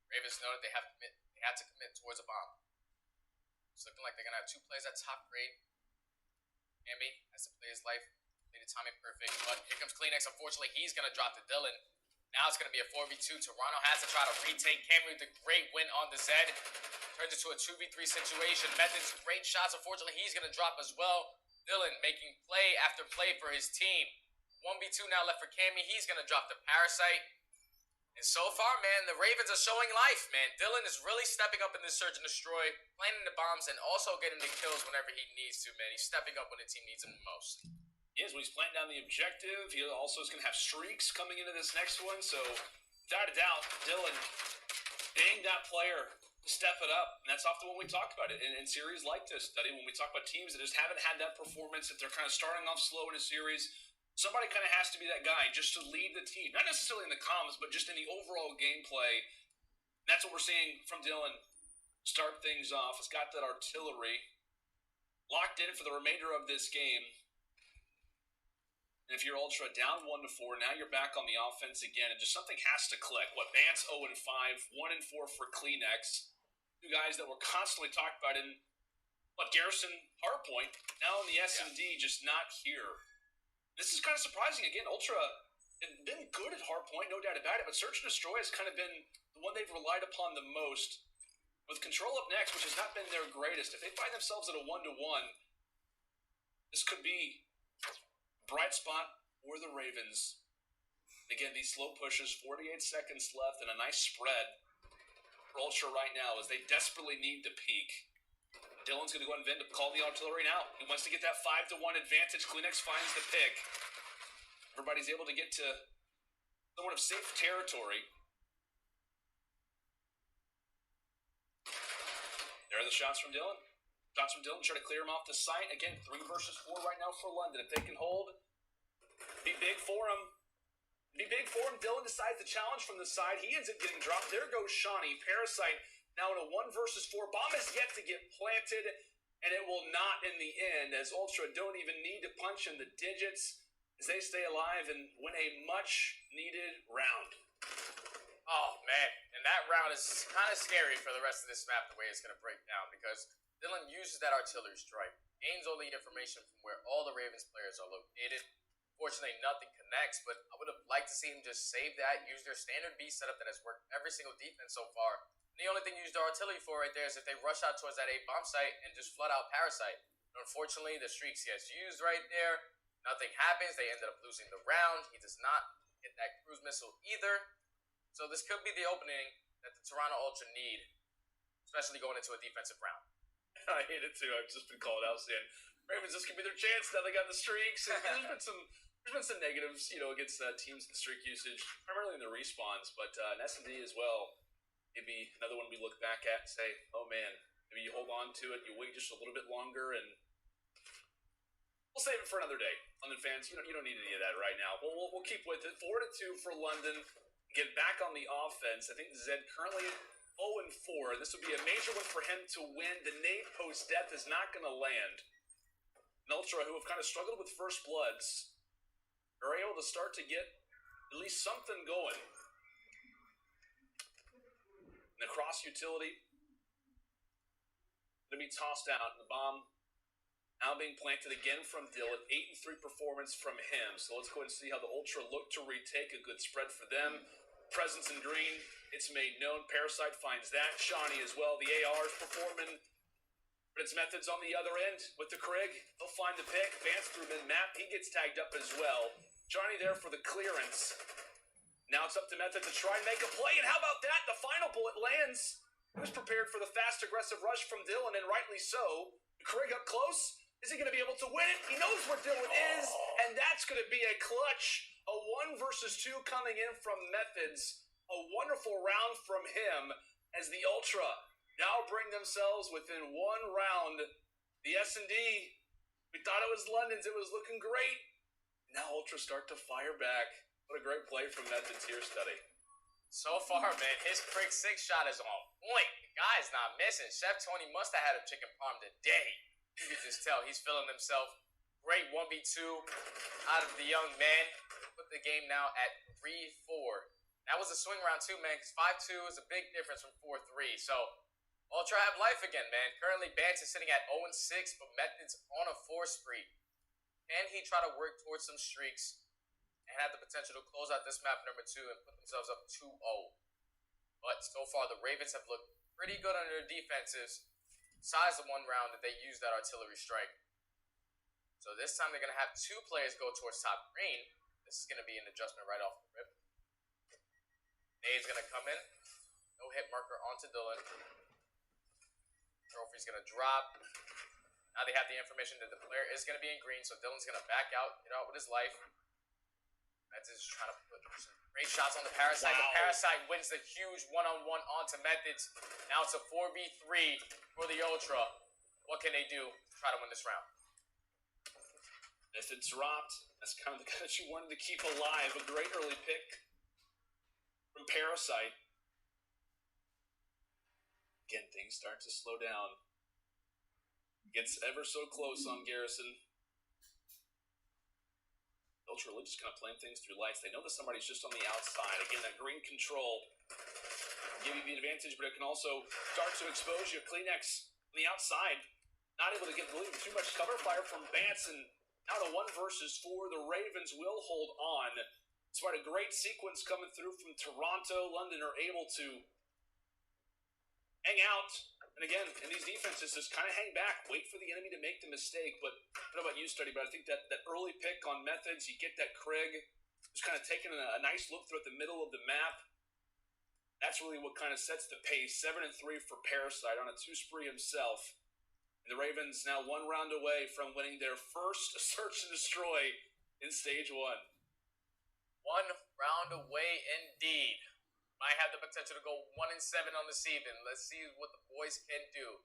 Ravens know that they have to commit towards a bomb. It's looking like they're gonna have 2 plays at top grade. Ambi has to play his life, play the timing perfect. But here comes Kleenex. Unfortunately, he's gonna drop to Dylan. Now it's going to be a 4v2. Toronto has to try to retake Camry with a great win on the Zed. Turns into a 2v3 situation. Method's great shots. Unfortunately, he's going to drop as well. Dylan making play after play for his team. 1v2 now left for Cammy. He's going to drop the Parasite. And so far, man, the Ravens are showing life, man. Dylan is really stepping up in this search and destroy, planting the bombs, and also getting the kills whenever he needs to, man. He's stepping up when the team needs him the most. Yes, when he's planting down the objective, he also is going to have streaks coming into this next one. So, without a doubt, Dylan being that player to step it up. And that's often when we talk about it in series like this, Study. When we talk about teams that just haven't had that performance, if they're kind of starting off slow in a series, somebody kind of has to be that guy just to lead the team. Not necessarily in the comms, but just in the overall gameplay. And that's what we're seeing from Dylan. Start things off. He's got that artillery locked in for the remainder of this game. And if you're Ultra down 1-4, now you're back on the offense again, and just something has to click. What, Vance 0-5, 1-4 for Kleenex. Two guys that were constantly talked about in, Garrison, Hardpoint, now in the S&D, just not here. This is kind of surprising. Again, Ultra have been good at Hardpoint, no doubt about it, but Search and Destroy has kind of been the one they've relied upon the most. With Control up next, which has not been their greatest, if they find themselves at a 1-1, this could be bright spot for the Ravens. Again, these slow pushes, 48 seconds left, and a nice spread for Ultra right now as they desperately need to peak. Dylan's going to go ahead and call the artillery now. He wants to get that 5-1 advantage. Kleenex finds the pick. Everybody's able to get to somewhat of safe territory. There are the shots from Dylan. Shots from Dylan, try to clear him off the site. Again, 3 versus 4 right now for London. If they can hold, be big for him. Be big for him. Dylan decides to challenge from the side. He ends up getting dropped. There goes Shawnee. Parasite now in a 1 versus 4. Bomb is yet to get planted, and it will not in the end, as Ultra don't even need to punch in the digits as they stay alive and win a much-needed round. Oh, man. And that round is kind of scary for the rest of this map, the way it's going to break down, because Dylan uses that artillery strike, gains all the information from where all the Ravens players are located. Fortunately, nothing connects, but I would have liked to see him just save that, use their standard B setup that has worked every single defense so far. And the only thing you use the artillery for right there is if they rush out towards that A bomb site and just flood out Parasite. And unfortunately, the streaks he has used right there, nothing happens. They ended up losing the round. He does not hit that cruise missile either. So this could be the opening that the Toronto Ultra need, especially going into a defensive round. I hate it too. I've just been called out saying Ravens, this could be their chance. Now they got the streaks. There's been some negatives, against teams in the streak usage, primarily in the respawns, but in S&D as well. Maybe another one we look back at and say, oh man, maybe you hold on to it, you wait just a little bit longer, and we'll save it for another day. London fans, you don't need any of that right now. We'll keep with it. 4-2 for London. Get back on the offense. I think Zed currently 0-4. This would be a major one for him to win. The nade post-death is not going to land. And Ultra, who have kind of struggled with first bloods, are able to start to get at least something going. And the cross utility going to be tossed out. The bomb now being planted again from Dylan. 8-3 performance from him. So let's go ahead and see how the Ultra look to retake. A good spread for them. Presence in green, it's made known. Parasite finds that. Shawnee as well. The AR is performing, but its methods on the other end with the Krig. He'll find the pick. Vance through mid-map. He gets tagged up as well. Shawnee there for the clearance. Now it's up to Method to try and make a play, and how about that? The final bullet lands. He was prepared for the fast, aggressive rush from Dylan, and rightly so. The Krig up close. Is he going to be able to win it? He knows where Dylan is, and that's going to be a clutch. A 1 versus 2 coming in from Methods. A wonderful round from him as the Ultra now bring themselves within 1 round. The S&D, we thought it was London's. It was looking great. Now Ultra start to fire back. What a great play from Methods here, Study. So far, man, his Krig 6 shot is on point. The guy's not missing. Chef Tony must have had him chicken parm today. You can just tell he's feeling himself. Great 1v2 out of the young man. Put the game now at 3-4. That was a swing round too, man, because 5-2 is a big difference from 4-3. So, Ultra have life again, man. Currently, Bance is sitting at 0-6, but Method's on a 4 spree. Can he try to work towards some streaks and have the potential to close out this map number 2 and put themselves up 2-0. But so far, the Ravens have looked pretty good on their defenses, besides the one round that they used that artillery strike. So this time they're going to have 2 players go towards top green. This is going to be an adjustment right off the rip. Nade's going to come in. No hit marker onto Dylan. Trophy's going to drop. Now they have the information that the player is going to be in green, so Dylan's going to back out, get out with his life. Methods is trying to put some great shots on the Parasite. Wow. The Parasite wins the huge one-on-one onto Methods. Now it's a 4v3 for the Ultra. What can they do to try to win this round? Methods dropped. That's kind of the guy that you wanted to keep alive. A great early pick from Parasite. Again, things start to slow down. Gets ever so close on Garrison. Ultra really just kind of playing things through lights. They know that somebody's just on the outside. Again, that green control give you the advantage, but it can also start to expose you. Kleenex on the outside, not able to get too much cover fire from Bance, and now to 1 versus 4. The Ravens will hold on. Despite a great sequence coming through from Toronto, London are able to hang out. And again, in these defenses, just kind of hang back, wait for the enemy to make the mistake. But I don't know about you, Study, but I think that early pick on Methods, you get that Krieg, just kind of taking a nice look through at the middle of the map. That's really what kind of sets the pace. 7-3 for Parasite on a 2 spree himself. And the Ravens now 1 round away from winning their first search and destroy in stage 1. 1 round away indeed. Might have the potential to go 1-7 on the season. Let's see what the boys can do.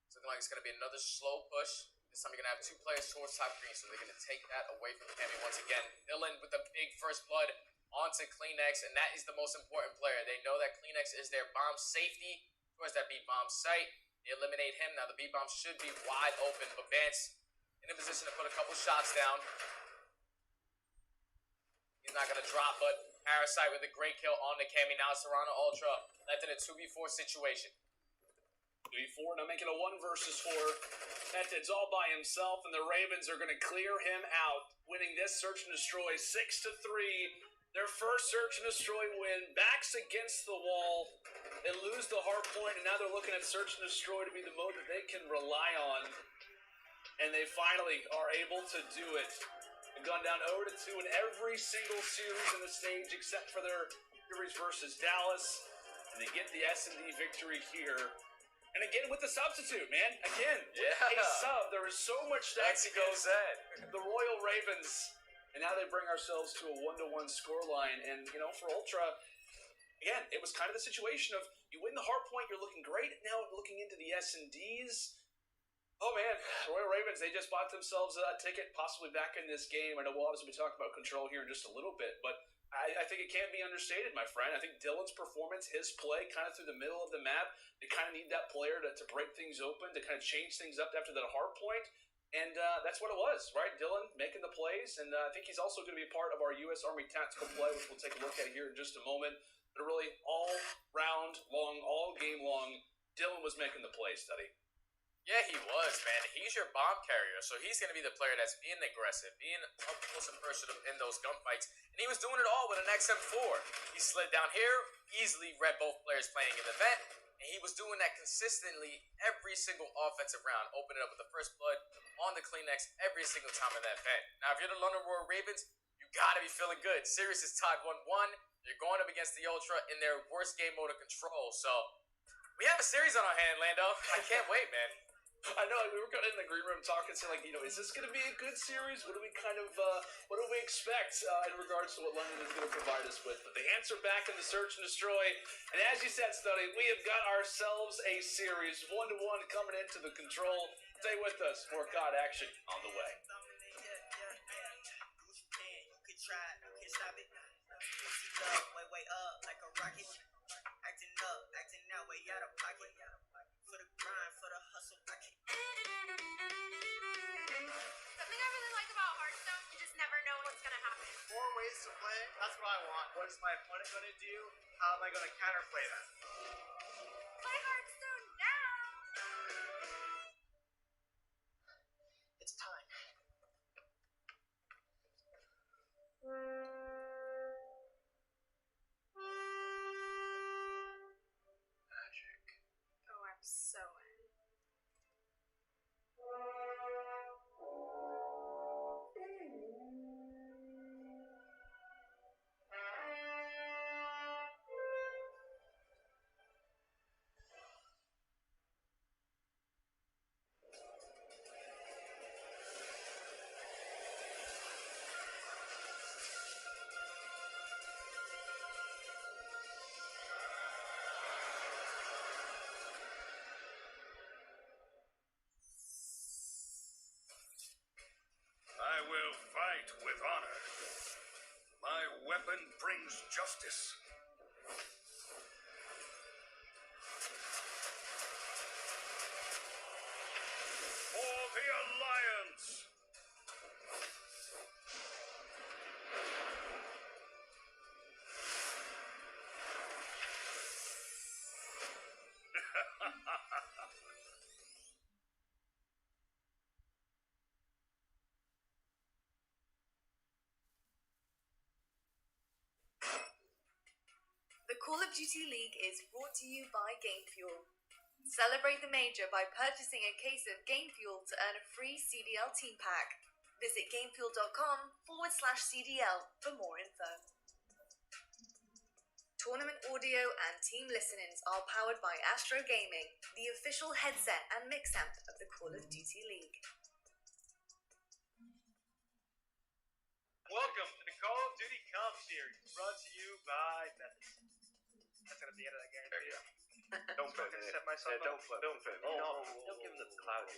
It's looking like it's going to be another slow push. This time you're going to have 2 players towards top green, so they're going to take that away from Cammy once again. Dylan with the big first blood onto Kleenex, and that is the most important player. They know that Kleenex is their bomb safety towards that B-bomb site. They eliminate him. Now the B-bomb should be wide open, but Bance in a position to put a couple shots down. He's not going to drop, but Parasite with a great kill on the Cammy. Now Toronto Ultra left in a 2v4 situation. 2v4, now making a 1 versus 4. Methods all by himself, and the Ravens are going to clear him out, winning this search and destroy 6-3. Their first search and destroy win. Backs against the wall. They lose the hard point, and now they're looking at search and destroy to be the mode that they can rely on. And they finally are able to do it. They've gone down 0-2 in every single series in the stage except for their series versus Dallas. And they get the S&D victory here. And again with the substitute, man. Again, a sub. There is so much stats against the Royal Ravens. And now they bring ourselves to a 1-1 scoreline. And, you know, for Ultra, again, it was kind of the situation of you win the hard point, you're looking great. Now looking into the S&Ds. Oh, man, Royal Ravens, they just bought themselves a ticket possibly back in this game. I know we'll obviously be talking about control here in just a little bit, but I think it can't be understated, my friend. I think Dylan's performance, his play kind of through the middle of the map, they kind of need that player to break things open, to kind of change things up after that hard point. And that's what it was, right? Dylan making the plays, and I think he's also going to be a part of our U.S. Army tactical play, which we'll take a look at here in just a moment. But really, all round long, all game long, Dylan was making the play, Study. Yeah, he was, man. He's your bomb carrier, so he's going to be the player that's being aggressive, being up close and personal in those gunfights, and he was doing it all with an XM4. He slid down here, easily read both players playing in the vent, and he was doing that consistently every single offensive round, opening up with the first blood on the Kleenex every single time in that vent. Now, if you're the London Royal Ravens, you got to be feeling good. Series is tied 1-1. You're going up against the Ultra in their worst game mode of control, so we have a series on our hand, Lando. I can't wait, man. I know, we were kind of in the green room talking, saying, like, you know, is this going to be a good series? What do we what do we expect in regards to what London is going to provide us with? But they answer back in the search and destroy. And as you said, Study, we have got ourselves a series, 1-1 coming into the control. Stay with us, more COD action on the way. Way up like a rocket. Acting now way out of pocket. For the grind, for the hustle, I can't. Something I really like about Hearthstone, you just never know what's gonna happen. More ways to play, that's what I want. What is my opponent going to do? How am I going to counterplay that? Play Hearthstone now! It's time. Oh, I'm so in. I will fight with honor. My weapon brings justice. For the Alliance! The Call of Duty League is brought to you by Game Fuel. Celebrate the major by purchasing a case of Game Fuel to earn a free CDL team pack. Visit gamefuel.com/CDL for more info. Tournament audio and team listenings are powered by Astro Gaming, the official headset and mix amp of the Call of Duty League. Welcome to the Call of Duty Comp Series, brought to you by Methods. That's gonna be the end of that guarantee. Don't So I can set myself up. Don't flip. Don't flip. No, don't give him the cloud. Game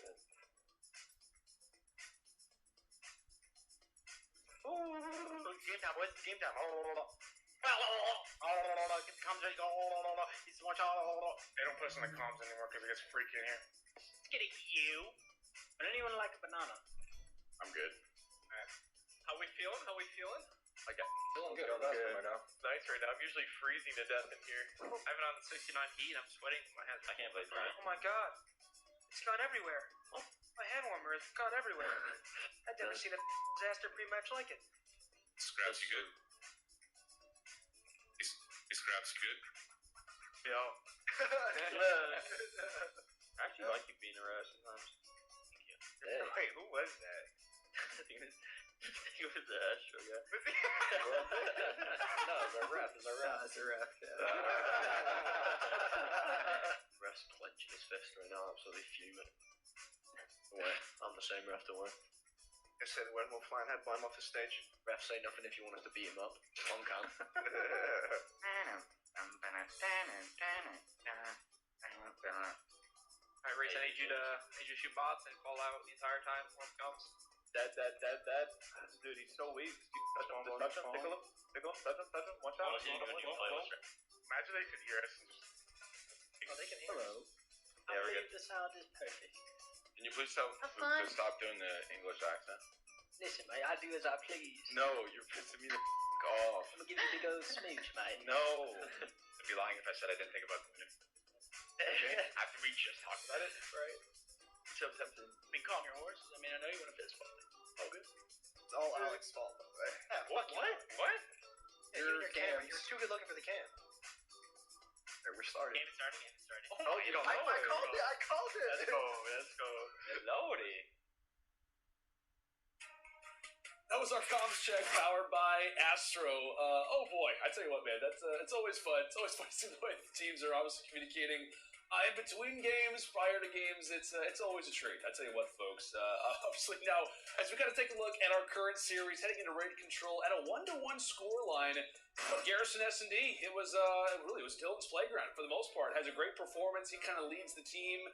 time, boys. Game time. Get the comms ready. He's watch. They don't put us on the comms anymore because it gets freaky in here. Let's get it, you. Would anyone like a banana? I'm good. How we feeling? How we feeling? Feeling good. Right now. Nice right now. I'm usually freezing to death in here. I've been on the 69 heat. I'm sweating. My hands. I can't believe that. Oh my god. It's gone everywhere. Oh, my hand warmer has gone everywhere. I've never seen a disaster pre-match like it. Scraps, you good? Is Scraps good? Yo. I actually like you being around sometimes. Wait, who was that? He was the Astro guy. No, it's a ref. It's a ref. It's a ref, yeah. Ref's clenching his fist right now, absolutely fuming. Away. I'm the same ref, don't worry. I said when will Flathead climb off the stage? Ref, say nothing if you want us to beat him up. On cam. Alright, Reese, I need you to shoot bots and fall out the entire time once it comes. Dead. Dude, he's so weak. Touch him, tickle him. Touch him. Watch out. Imagine they could hear us and just... Oh, they can hear Hello. Yeah, we're good. The sound is perfect. Can you please tell Have Luke fun. to stop doing the English accent? Listen, mate, I do as I please. No, you're pissing me the off. I'm gonna give you a big old smooch, mate. No. I'd be lying if I said I didn't think about doing it. After we just talked about it, right? so tempted. I mean, calm your horses. I mean, I know you want to fist bump. Oh, good. It's all Alex's fault, by the way. Yeah, What? fuck you. What? Yeah, you and your cam. You're too good looking for the cam. Hey, we're starting. Game is starting. Oh, you don't know it. I called it. Let's go. Lordy. That was our comms check powered by Astro. Oh boy, I tell you what, man, that's it's always fun. It's always fun to see the way the teams are obviously communicating in between games, prior to games. It's always a treat. I tell you what, folks. Obviously now, as we kind of take a look at our current series, heading into raid control at a 1-1 score line. Garrison S&D. It was Dylan's playground for the most part. Has a great performance. He kind of leads the team.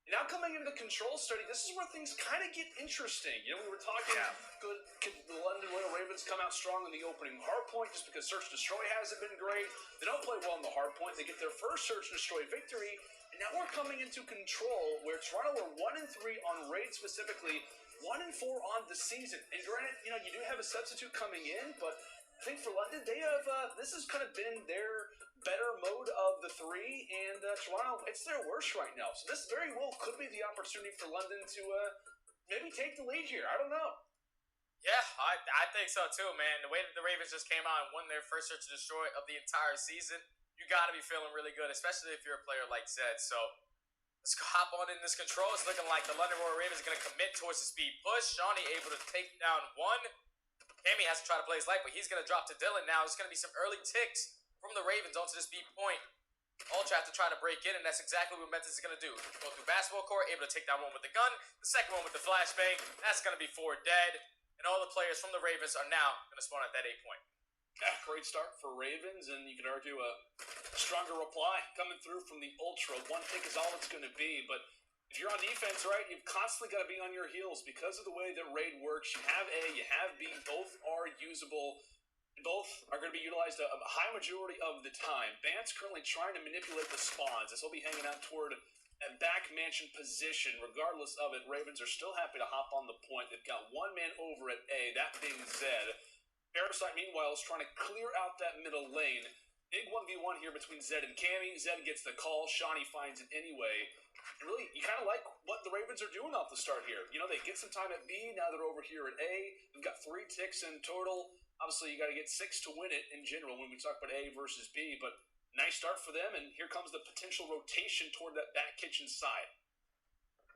Now coming into the control study, this is where things kind of get interesting. You know, we were talking, could the London Royal Ravens come out strong in the opening hardpoint just because Search and Destroy hasn't been great? They don't play well in the hardpoint. They get their first Search and Destroy victory, and now we're coming into control where Toronto are 1-3 on raid specifically, 1-4 on the season. And granted, you know, you do have a substitute coming in, but I think for London, they have, this has kind of been their better mode of the three, and Toronto, it's their worst right now. So this very well could be the opportunity for London to maybe take the lead here. I don't know. Yeah, I think so too, man. The way that the Ravens just came out and won their first search and destroy of the entire season, you got to be feeling really good, especially if you're a player like Zed. So let's go hop on in this control. It's looking like the London Royal Ravens are going to commit towards the speed push. Shawnee able to take down one. Cammy has to try to play his life, but he's going to drop to Dylan now. It's going to be some early ticks from the Ravens onto the speed point. Ultra have to try to break in, and that's exactly what Memphis is going to do. Go through basketball court, able to take down one with the gun. The second one with the flashbang. That's going to be 4 dead. And all the players from the Ravens are now going to spawn at that 8 point. Yeah, great start for Ravens, and you could argue a stronger reply coming through from the Ultra. 1 tick is all it's going to be, but if you're on defense, right, you've constantly got to be on your heels because of the way that raid works. You have A, you have B, both are usable. Both are going to be utilized a high majority of the time. Bant's currently trying to manipulate the spawns. This will be hanging out toward a back mansion position. Regardless of it, Ravens are still happy to hop on the point. They've got 1 man over at A, that being Zed. Parasite, meanwhile, is trying to clear out that middle lane. Big 1v1 here between Zed and Cammy. Zed gets the call. Shawnee finds it anyway. And really, you kind of like what the Ravens are doing off the start here. You know, they get some time at B. Now they're over here at A. They've got 3 ticks in total. Obviously, you got to get 6 to win it in general when we talk about A versus B. But nice start for them. And here comes the potential rotation toward that back kitchen side.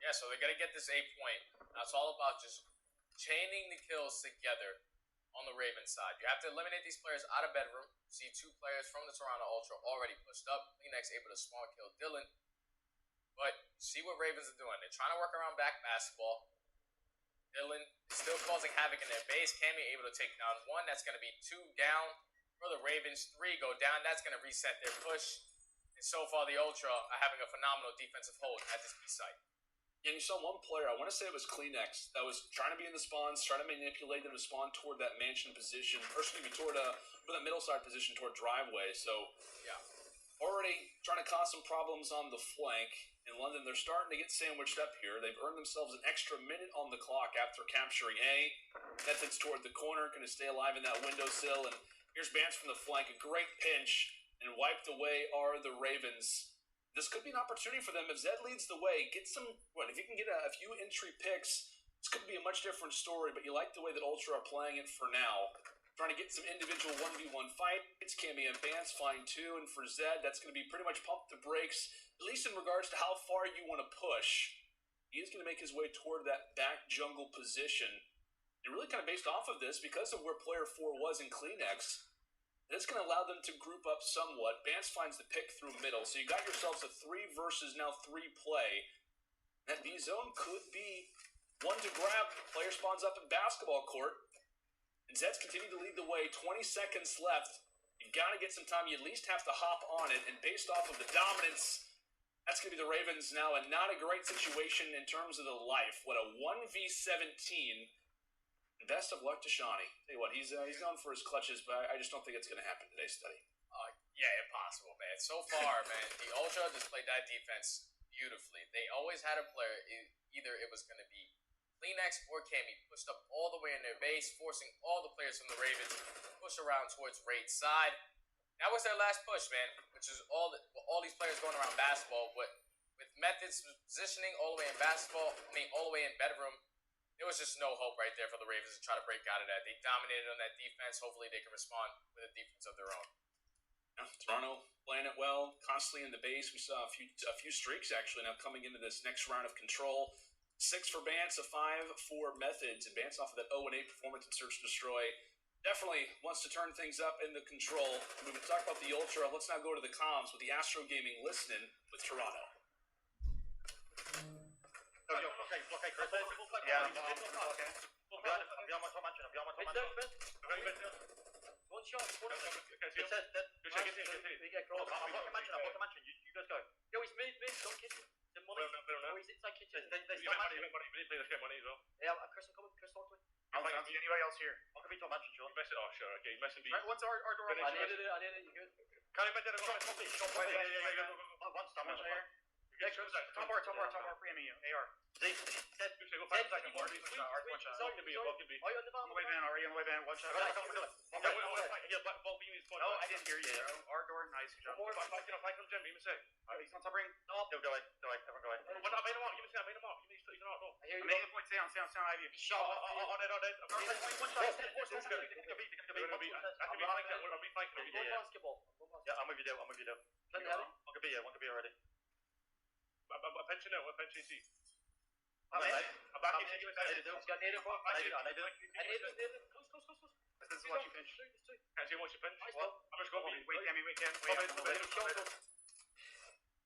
Yeah, so they're going to get this 8 point. Now, it's all about just chaining the kills together on the Ravens side. You have to eliminate these players out of bedroom. See 2 players from the Toronto Ultra already pushed up. Kleenex able to spawn kill Dylan. But see what Ravens are doing. They're trying to work around back basketball. Dylan is still causing havoc in their base. Cammy able to take down 1. That's going to be 2 down for the Ravens. 3 go down. That's going to reset their push. And so far, the Ultra are having a phenomenal defensive hold at this B site. And you saw one player, I want to say it was Kleenex, that was trying to be in the spawns, trying to manipulate them to spawn toward that mansion position, or excuse me, toward that middle side position toward driveway. So, yeah, already trying to cause some problems on the flank. In London, they're starting to get sandwiched up here. They've earned themselves an extra minute on the clock after capturing A. Methods toward the corner, going to stay alive in that windowsill. And here's Bance from the flank, a great pinch, and wiped away are the Ravens. This could be an opportunity for them if Zed leads the way. Get some, if you can get a few entry picks, this could be a much different story, but you like the way that Ultra are playing it for now. Trying to get some individual 1v1 fights. Cammy and Bance fine too, and for Zed, that's going to be pretty much pump the brakes, at least in regards to how far you want to push. He is going to make his way toward that back jungle position. And really kind of based off of this, because of where player 4 was in Kleenex, that's going to allow them to group up somewhat. Bance finds the pick through middle, so you got yourselves a 3 versus now 3 play. That B zone could be one to grab. Player spawns up in basketball court. And Zed's continue to lead the way. 20 seconds left. You've got to get some time. You at least have to hop on it. And based off of the dominance, that's going to be the Ravens now. And not a great situation in terms of the life. What a 1v17. Best of luck to Shawnee. Tell you what, he's going for his clutches, but I just don't think it's going to happen today, Steady. Yeah, impossible, man. So far, man, the Ultra just played that defense beautifully. They always had a player, either it was going to be Kleenex or Cammy, pushed up all the way in their base, forcing all the players from the Ravens to push around towards Raid's side. That was their last push, man, which is all these players going around basketball. With methods positioning all the way in basketball, all the way in bedroom, there was just no hope right there for the Ravens to try to break out of that. They dominated on that defense. Hopefully they can respond with a defense of their own. Yeah, Toronto playing it well, constantly in the base. We saw a few streaks actually now coming into this next round of control. 6 for Bance, a 5 for Methods, and Bance off of that 0-8 performance in Search and Destroy. Definitely wants to turn things up in the control. We've been talking about the Ultra. Let's now go to the comms with the Astro Gaming listening with Toronto. Okay, Chris. Yeah, I'm okay. I'm beyond my top mansion. One shot. It says that. I'm bottom mansion. You guys go. Yo, he's mid. Don't kiss him. The money. Oh, he's inside kitchen. They start mansion. Yeah, Chris, come on. Chris, talk to me. Anybody else here? I can be top mansion, sure. Oh, sure. Okay, you messing me. Right, what's our door? I needed it. You good? Can I bet that? One star mansion here. Top bar, free me, AR. Are you on the way, man? One shot. No, I didn't hear you. Our door, nice. Good job. He's on top ring. No, go away. Everyone go away. I I'm making points down, Ivy. Shot. On it. One shot. I'll be flanking over there. Basketball. Yeah, I'm with you there. One could be already. I'm pension now. I'm pension C. I'm back in you. Got native. I need it. Close. This is watching pinch. Can't you watch your pinch? I'm just going. Wait, Cam.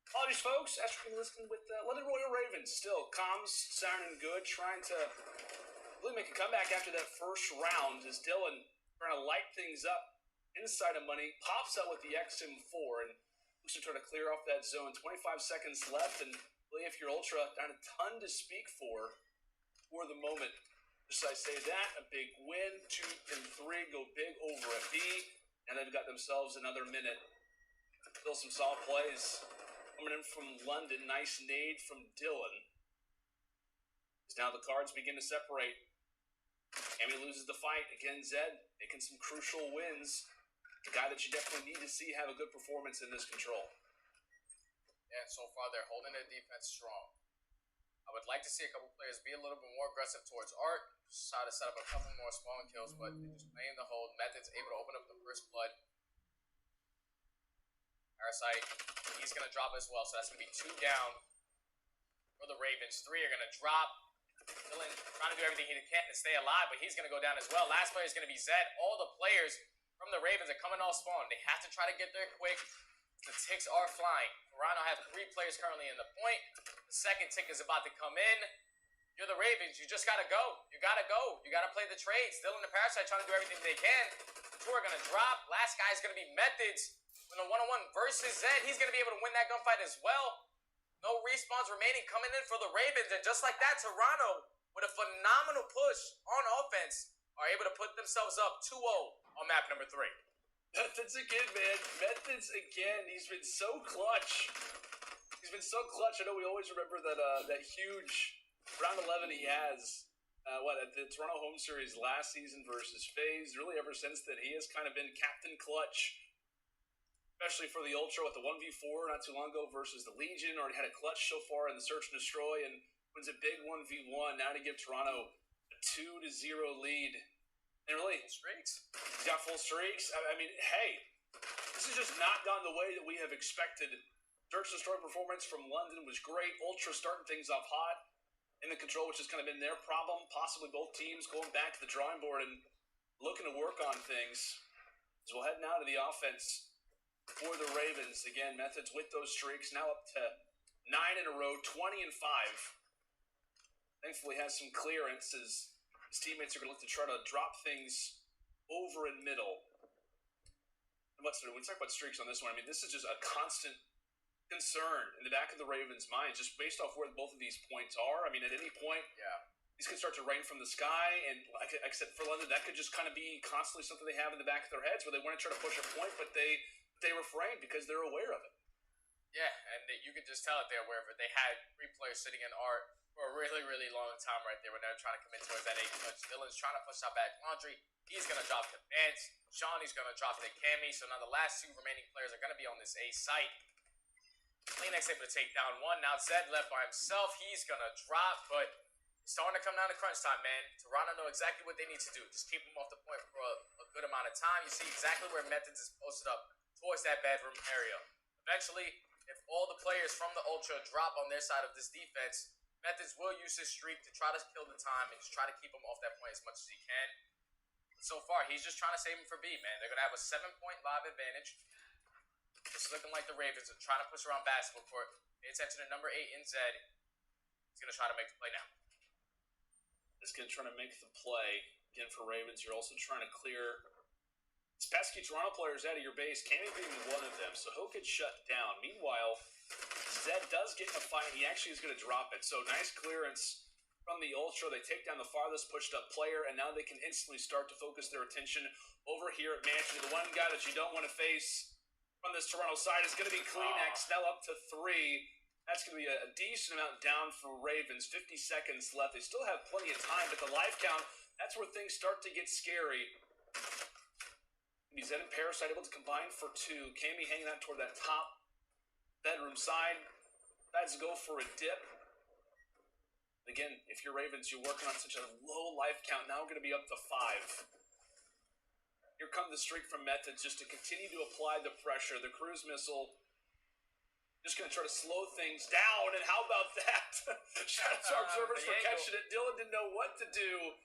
Apologies, folks. After being listening with London Royal Ravens, still comms sounding good, trying to really make a comeback after that first round. As Dylan trying to light things up inside of money, pops out with the XM4 and looks to try to clear off that zone. 25 seconds left, and really, if you're Ultra, not a ton to speak for the moment. Just as I say that, a big win, 2 and 3 go big over a B, and they've got themselves another minute. Still some solid plays coming in from London. Nice nade from Dylan. As now the cards begin to separate. Cammy loses the fight. Again, Zed making some crucial wins. The guy that you definitely need to see have a good performance in this control. Yeah, and so far they're holding their defense strong. I would like to see a couple players be a little bit more aggressive towards Art. Just try to set up a couple more spawn kills, but they're just playing the hold. Method's able to open up the first blood. Parasite, he's going to drop as well, so that's going to be 2 down for the Ravens. 3 are going to drop. Dylan trying to do everything he can to stay alive, but he's going to go down as well. Last player is going to be Zed. All the players from the Ravens are coming off spawn. They have to try to get there quick. The ticks are flying. Toronto have 3 players currently in the point. The second tick is about to come in. You're the Ravens. You just got to go. You got to go. You got to play the trades. Dylan and Parasite trying to do everything they can. 2 are going to drop. Last guy is going to be Methods. In a one-on-one versus Zed, he's going to be able to win that gunfight as well. No respawns remaining coming in for the Ravens. And just like that, Toronto, with a phenomenal push on offense, are able to put themselves up 2-0 on map number 3. Methods again, man. Methods again. He's been so clutch. I know we always remember that huge round 11 he has. At the Toronto home series last season versus FaZe. Really ever since then, he has kind of been Captain Clutch. Especially for the Ultra with the 1v4 not too long ago versus the Legion, already had a clutch so far in the Search and Destroy, and wins a big 1v1 now to give Toronto a 2-0 lead. And really, streaks. He's got full streaks. I mean, hey, this has just not gone the way that we have expected. Search and Destroy performance from London was great. Ultra starting things off hot in the control, which has kind of been their problem. Possibly both teams going back to the drawing board and looking to work on things. So we'll head now to the offense. For the Ravens, again, Methods with those streaks, now up to 9 in a row, 20 and 5. Thankfully has some clearance as his teammates are going to look to try to drop things over in middle. And when we talk about streaks on this one, I mean, this is just a constant concern in the back of the Ravens' mind, just based off where both of these points are. I mean, at any point, these could start to rain from the sky, and like I said, for London, that could just kind of be constantly something they have in the back of their heads where they want to try to push a point, but they refrain because they're aware of it. Yeah, and you could just tell it they're aware of it. They had 3 players sitting in Art for a really, really long time right there when they're trying to commit towards that 8 touch. Dylan's trying to push out back Laundry. He's going to drop the Vance. Shawnee's going to drop the Cammy. So now the last 2 remaining players are going to be on this A site. Kleenex able to take down 1. Now Zed left by himself. He's going to drop, but it's starting to come down to crunch time, man. Toronto know exactly what they need to do. Just keep them off the point for a good amount of time. You see exactly where Methods is posted up towards that bedroom area. Eventually, if all the players from the Ultra drop on their side of this defense, Methods will use his streak to try to kill the time and just try to keep him off that point as much as he can. So far, he's just trying to save him for B, man. They're going to have a 7-point live advantage. It's looking like the Ravens are trying to push around basketball court. Pay attention to number 8 in Zed. He's going to try to make the play now. This kid trying to make the play. Again, for Ravens, you're also trying to clear these pesky Toronto players out of your base. Cammy being one of them, so he'll get shut down. Meanwhile, Zed does get in a fight. He actually is going to drop it. So nice clearance from the Ultra. They take down the farthest pushed up player, and now they can instantly start to focus their attention over here at Mansion. The one guy that you don't want to face from this Toronto side is going to be Kleenex, now up to 3. That's going to be a decent amount down for Ravens. 50 seconds left. They still have plenty of time, but the life count, that's where things start to get scary. Zed and Parasite able to combine for 2. Cammy hanging out toward that top bedroom side. That's go for a dip. Again, if you're Ravens, you're working on such a low life count. Now we're going to be up to 5. Here come the streak from Methods just to continue to apply the pressure. The cruise missile just going to try to slow things down. And how about that? Shout out to our observers for catching it. Dylan didn't know what to do.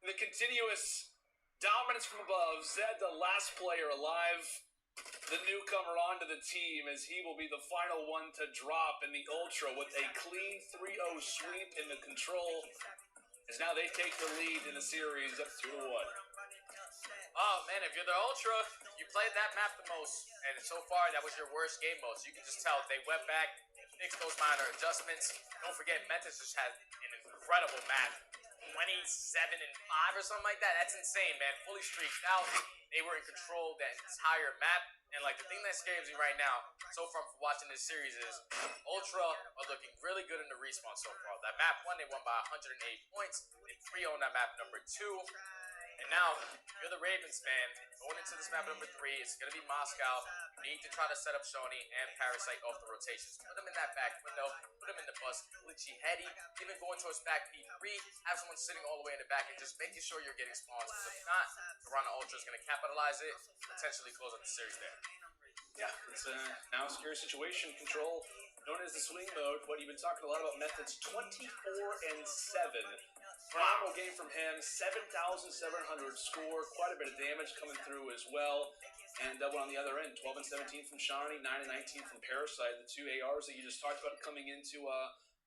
The continuous dominance from above. Zed, the last player alive. The newcomer onto the team as he will be the final one to drop in the Ultra with a clean 3-0 sweep in the control. As now they take the lead in the series up 2-1. Oh man, if you're the Ultra, you played that map the most, and so far that was your worst game mode. So you can just tell they went back, fixed those minor adjustments. Don't forget, Metis just had an incredible map. 27-5 or something like that. That's insane, man. Fully streaked out. They were in control of that entire map. And like the thing that scares me right now, so far from watching this series, is Ultra are looking really good in the respawn so far. That map 1, they won by 108 points. They 3-0 on that map number 2. And now, you're the Ravens, man. Going into this map number 3, it's going to be Moscow. You need to try to set up Shawnee and Parasite off the rotations. Put them in that back window. Put them in the bus. Glitchy Heady. Even going towards back P3. Have someone sitting all the way in the back and just making sure you're getting spawns. Because if not, Toronto Ultra is going to capitalize it. Potentially close out the series there. Yeah, it's now a scary situation. Control, known as the swing mode. What you've been talking a lot about Methods, 24-7. Phenomenal game from him, 7,700 score, quite a bit of damage coming through as well. And one on the other end, 12 and 17 from Shawnee, 9 and 19 from Parasite, the 2 ARs that you just talked about coming into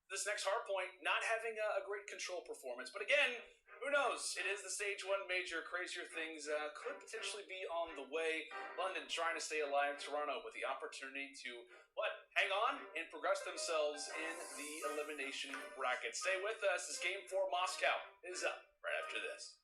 this next hard point, not having a great control performance. But again, who knows? It is the Stage 1 major. Crazier things could potentially be on the way. London trying to stay alive. Toronto with the opportunity to, hang on and progress themselves in the elimination bracket. Stay with us as Game 4 Moscow is up right after this.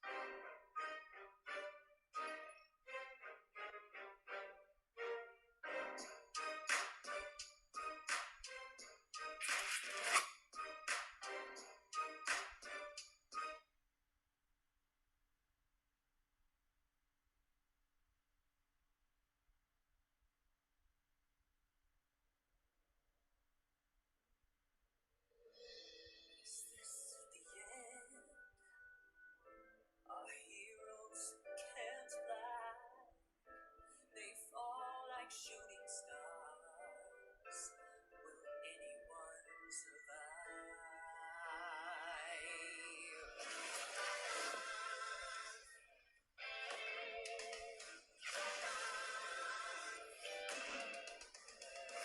Shooting stars, will anyone survive?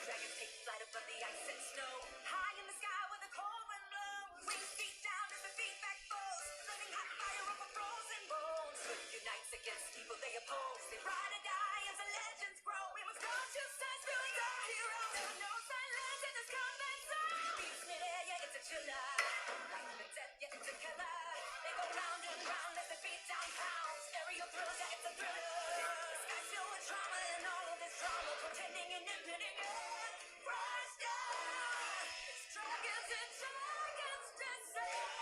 Dragons take flight above the ice and snow, high in the sky where the cold wind blows. Wings beat down as the feedback falls, flaming hot fire over frozen bones. Earth unites against evil they oppose. They ride or die as the legends grow. We must go to sides, building our heroes. There are no silence in this combat zone. Beats mid-air, yeah, it's a chiller. Life and death, yeah, it's a killer. They go round and round as the beat down pounds. Aerial thrills, yeah, it's a thriller. The sky's filled with trauma and all of this drama, pretending and impending it. Rise down. It's dragons and dragons descend.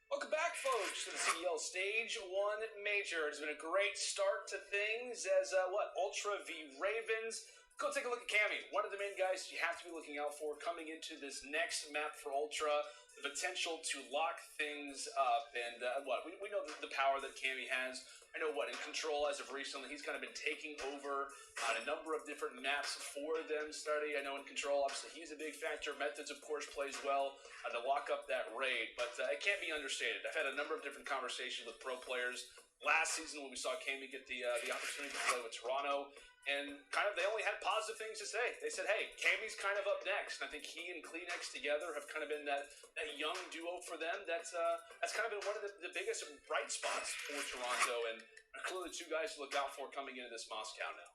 Welcome back, folks, to the CDL Stage 1 Major. It's been a great start to things as, Ultra v Ravens. Go take a look at Cammy, one of the main guys you have to be looking out for coming into this next map for Ultra. The potential to lock things up, and we know the power that Cammy has. I know in Control as of recently, he's kind of been taking over on a number of different maps for them starting. I know in Control, obviously, he's a big factor. Methods, of course, plays well to lock up that raid, but it can't be understated. I've had a number of different conversations with pro players last season when we saw Cammy get the opportunity to play with Toronto, and they only had positive things to say. They said, hey, Cammy's kind of up next, and I think he and Kleenex together have kind of been that young duo for them. That's kind of been one of the biggest bright spots for Toronto, and clearly 2 guys to look out for coming into this Moscow now.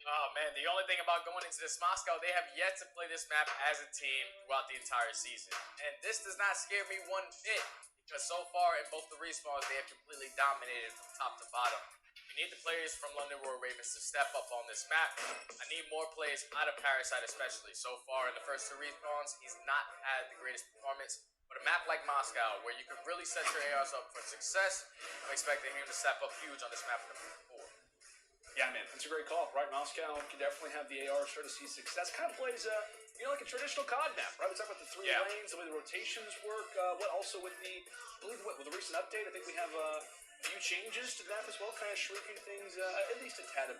Oh man, the only thing about going into this Moscow, they have yet to play this map as a team throughout the entire season. And this does not scare me one bit, because so far in both the respawns, they have completely dominated from top to bottom. We need the players from London Royal Ravens to step up on this map. I need more players out of Parasite especially. So far in the first 2 respawns, he's not had the greatest performance. But a map like Moscow, where you can really set your ARs up for success, I'm expecting him to step up huge on this map in the 4. Yeah, man, that's a great call, right? Moscow can definitely have the AR start to see success. Kind of plays, like a traditional COD map, right? We talk about the 3 lanes, the way the rotations work. What also with the, I believe, with the recent update, I think we have a few changes to the map as well, kind of shrinking things at least a tad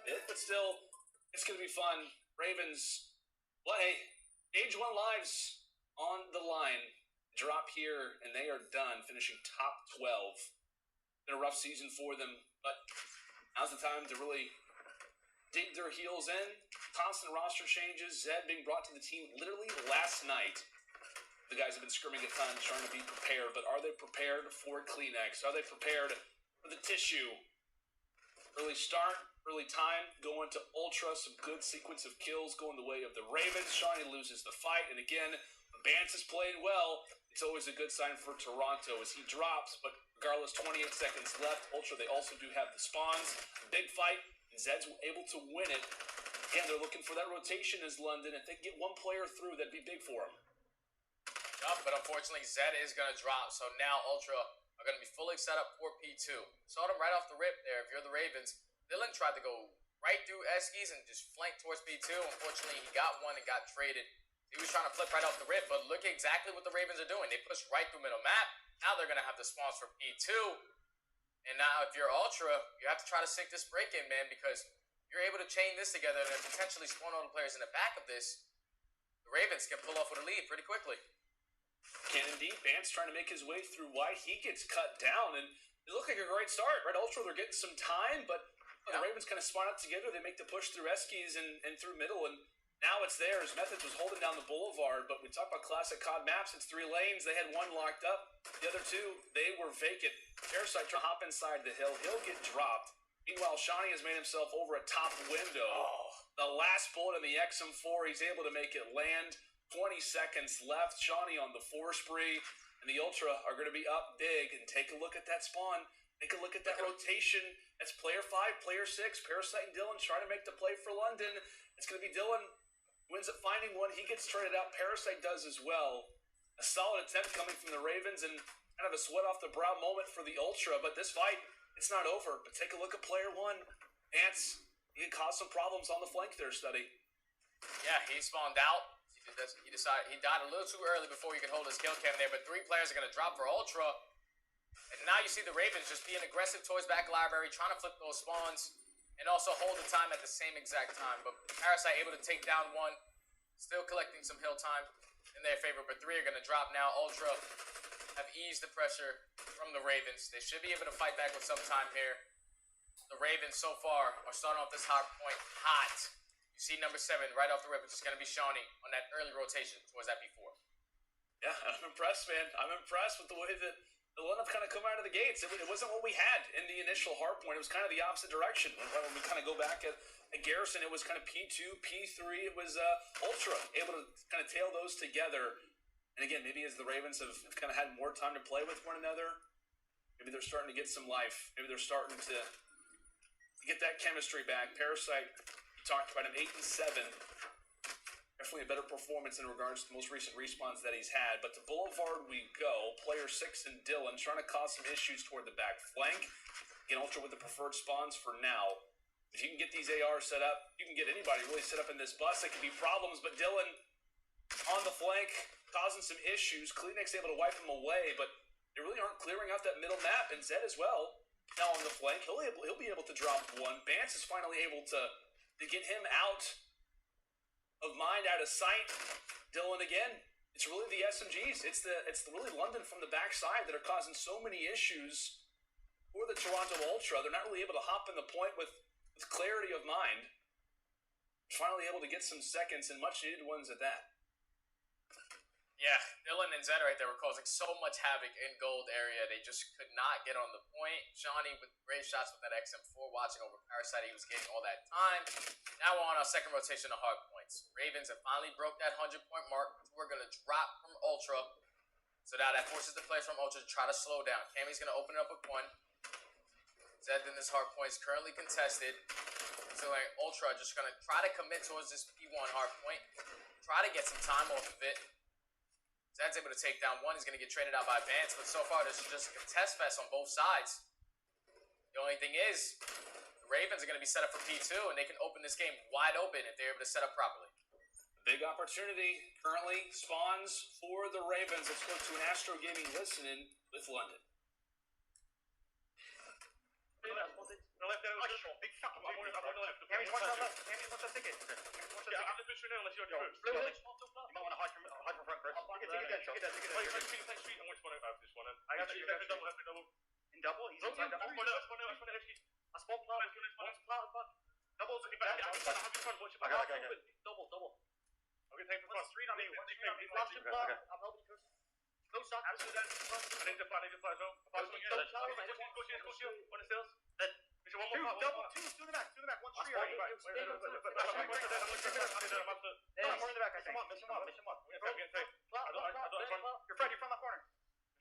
bit. But still, it's going to be fun. Ravens, well, hey, Age 1 lives on the line. Drop here, and they are done, finishing top 12. Been a rough season for them, but now's the time to really dig their heels in. Constant roster changes. Zed being brought to the team literally last night. The guys have been scrimming a ton, trying to be prepared, but are they prepared for Kleenex? Are they prepared for the tissue? Early start, early time, going to Ultra, some good sequence of kills going the way of the Ravens. Shawnee loses the fight, and again, Bance is playing well. It's always a good sign for Toronto as he drops, but regardless, 28 seconds left. Ultra, they also do have the spawns. Big fight, and Zed's able to win it. Again, they're looking for that rotation as London. If they can get one player through, that'd be big for them. Yup, but unfortunately, Zed is going to drop, so now Ultra are going to be fully set up for P2. Saw them right off the rip there. If you're the Ravens, Dylan tried to go right through Eskies and just flank towards P2. Unfortunately, he got one and got traded. He was trying to flip right off the rip, but look exactly what the Ravens are doing. They push right through middle map. Now they're going to have the spawns for P2. And now if you're Ultra, you have to try to sink this break in, man, because you're able to chain this together and potentially spawn all the players in the back of this. The Ravens can pull off with a lead pretty quickly. Can indeed. Bance trying to make his way through White. He gets cut down, and it looked like a great start, right? Ultra, they're getting some time, but the Ravens kind of spawn out together. They make the push through Eskies and through middle, and now it's theirs. Methods was holding down the boulevard, but we talk about classic COD maps. It's 3 lanes. They had one locked up. The other 2, they were vacant. Parasite trying to hop inside the hill. He'll get dropped. Meanwhile, Shawnee has made himself over a top window. The last bullet in the XM4, he's able to make it land. 20 seconds left. Shawnee on the 4 spree, and the Ultra are going to be up big. And take a look at that spawn. Take a look at that rotation. That's player 5, player 6. Parasite and Dylan trying to make the play for London. It's going to be Dylan who ends up finding one. He gets traded out. Parasite does as well. A solid attempt coming from the Ravens, and kind of a sweat off the brow moment for the Ultra. But this fight, it's not over. But take a look at player 1. Ants, he can cause some problems on the flank there, Study. Yeah, he spawned out. He decided he died a little too early before he could hold his kill cam there. But 3 players are going to drop for Ultra. And now you see the Ravens just being aggressive towards back library, trying to flip those spawns, and also hold the time at the same exact time. But Parasite able to take down 1, still collecting some hill time in their favor. But 3 are going to drop now. Ultra have eased the pressure from the Ravens. They should be able to fight back with some time here. The Ravens so far are starting off this hard point hot. You see number 7 right off the rip, which is going to be Shawnee on that early rotation towards that P4. Yeah, I'm impressed, man. I'm impressed with the way that the lineup kind of come out of the gates. It wasn't what we had in the initial hard point. It was kind of the opposite direction. When we kind of go back at Garrison, it was kind of P2, P3. It was Ultra, able to kind of tail those together. And again, maybe as the Ravens have kind of had more time to play with one another, maybe they're starting to get some life. Maybe they're starting to get that chemistry back. Parasite, we talked about him, 8 and 7. Definitely a better performance in regards to the most recent respawns that he's had. But to Boulevard we go. Player 6 and Dylan trying to cause some issues toward the back flank. Again, Ultra with the preferred spawns for now. If you can get these ARs set up, you can get anybody really set up in this bus. It could be problems, but Dylan on the flank causing some issues. Kleenex able to wipe him away, but they really aren't clearing out that middle map. And Zed as well. Now on the flank, he'll be able to drop 1. Bance is finally able to get him out of mind, out of sight. Dylan again. It's really the SMGs. It's really London from the backside that are causing so many issues for the Toronto Ultra. They're not really able to hop in the point with clarity of mind. Finally able to get some seconds and much needed ones at that. Yeah, Dylan and Zed right there were causing so much havoc in gold area. They just could not get on the point. Shawnee with great shots with that XM4, watching over Parasite. He was getting all that time. Now we're on our second rotation of hard points. Ravens have finally broke that 100-point mark. We're going to drop from Ultra. So now that forces the players from Ultra to try to slow down. Cammy's going to open it up with one. Zed in this hard point is currently contested. So like Ultra just going to try to commit towards this P1 hard point. Try to get some time off of it. Zed's able to take down one. He's going to get traded out by Vance, but so far this is just a contest fest on both sides. The only thing is, the Ravens are going to be set up for P2, and they can open this game wide open if they're able to set up properly. Big opportunity currently spawns for the Ravens. Let's go to an Astro Gaming listen-in with London. Big fucking I'm on the left. Cammy's one shot left. Cammy's one shot ticket. Yeah, I'm just pushing unless you're first. You might want to hide from front, Chris. Ticket that shot. Ticket that. Wait, street. I'm going to spawn out this one. I have to double. In double? He's inside double. I spawn plant. Double. Double. Okay, take the front. Street on me. Flash him plant. I'm helping Chris. Go shot. I need to fly as well. One is sales. Two in the back. One tree right here. More in the back, I think. Mission one. Your friend on the corner.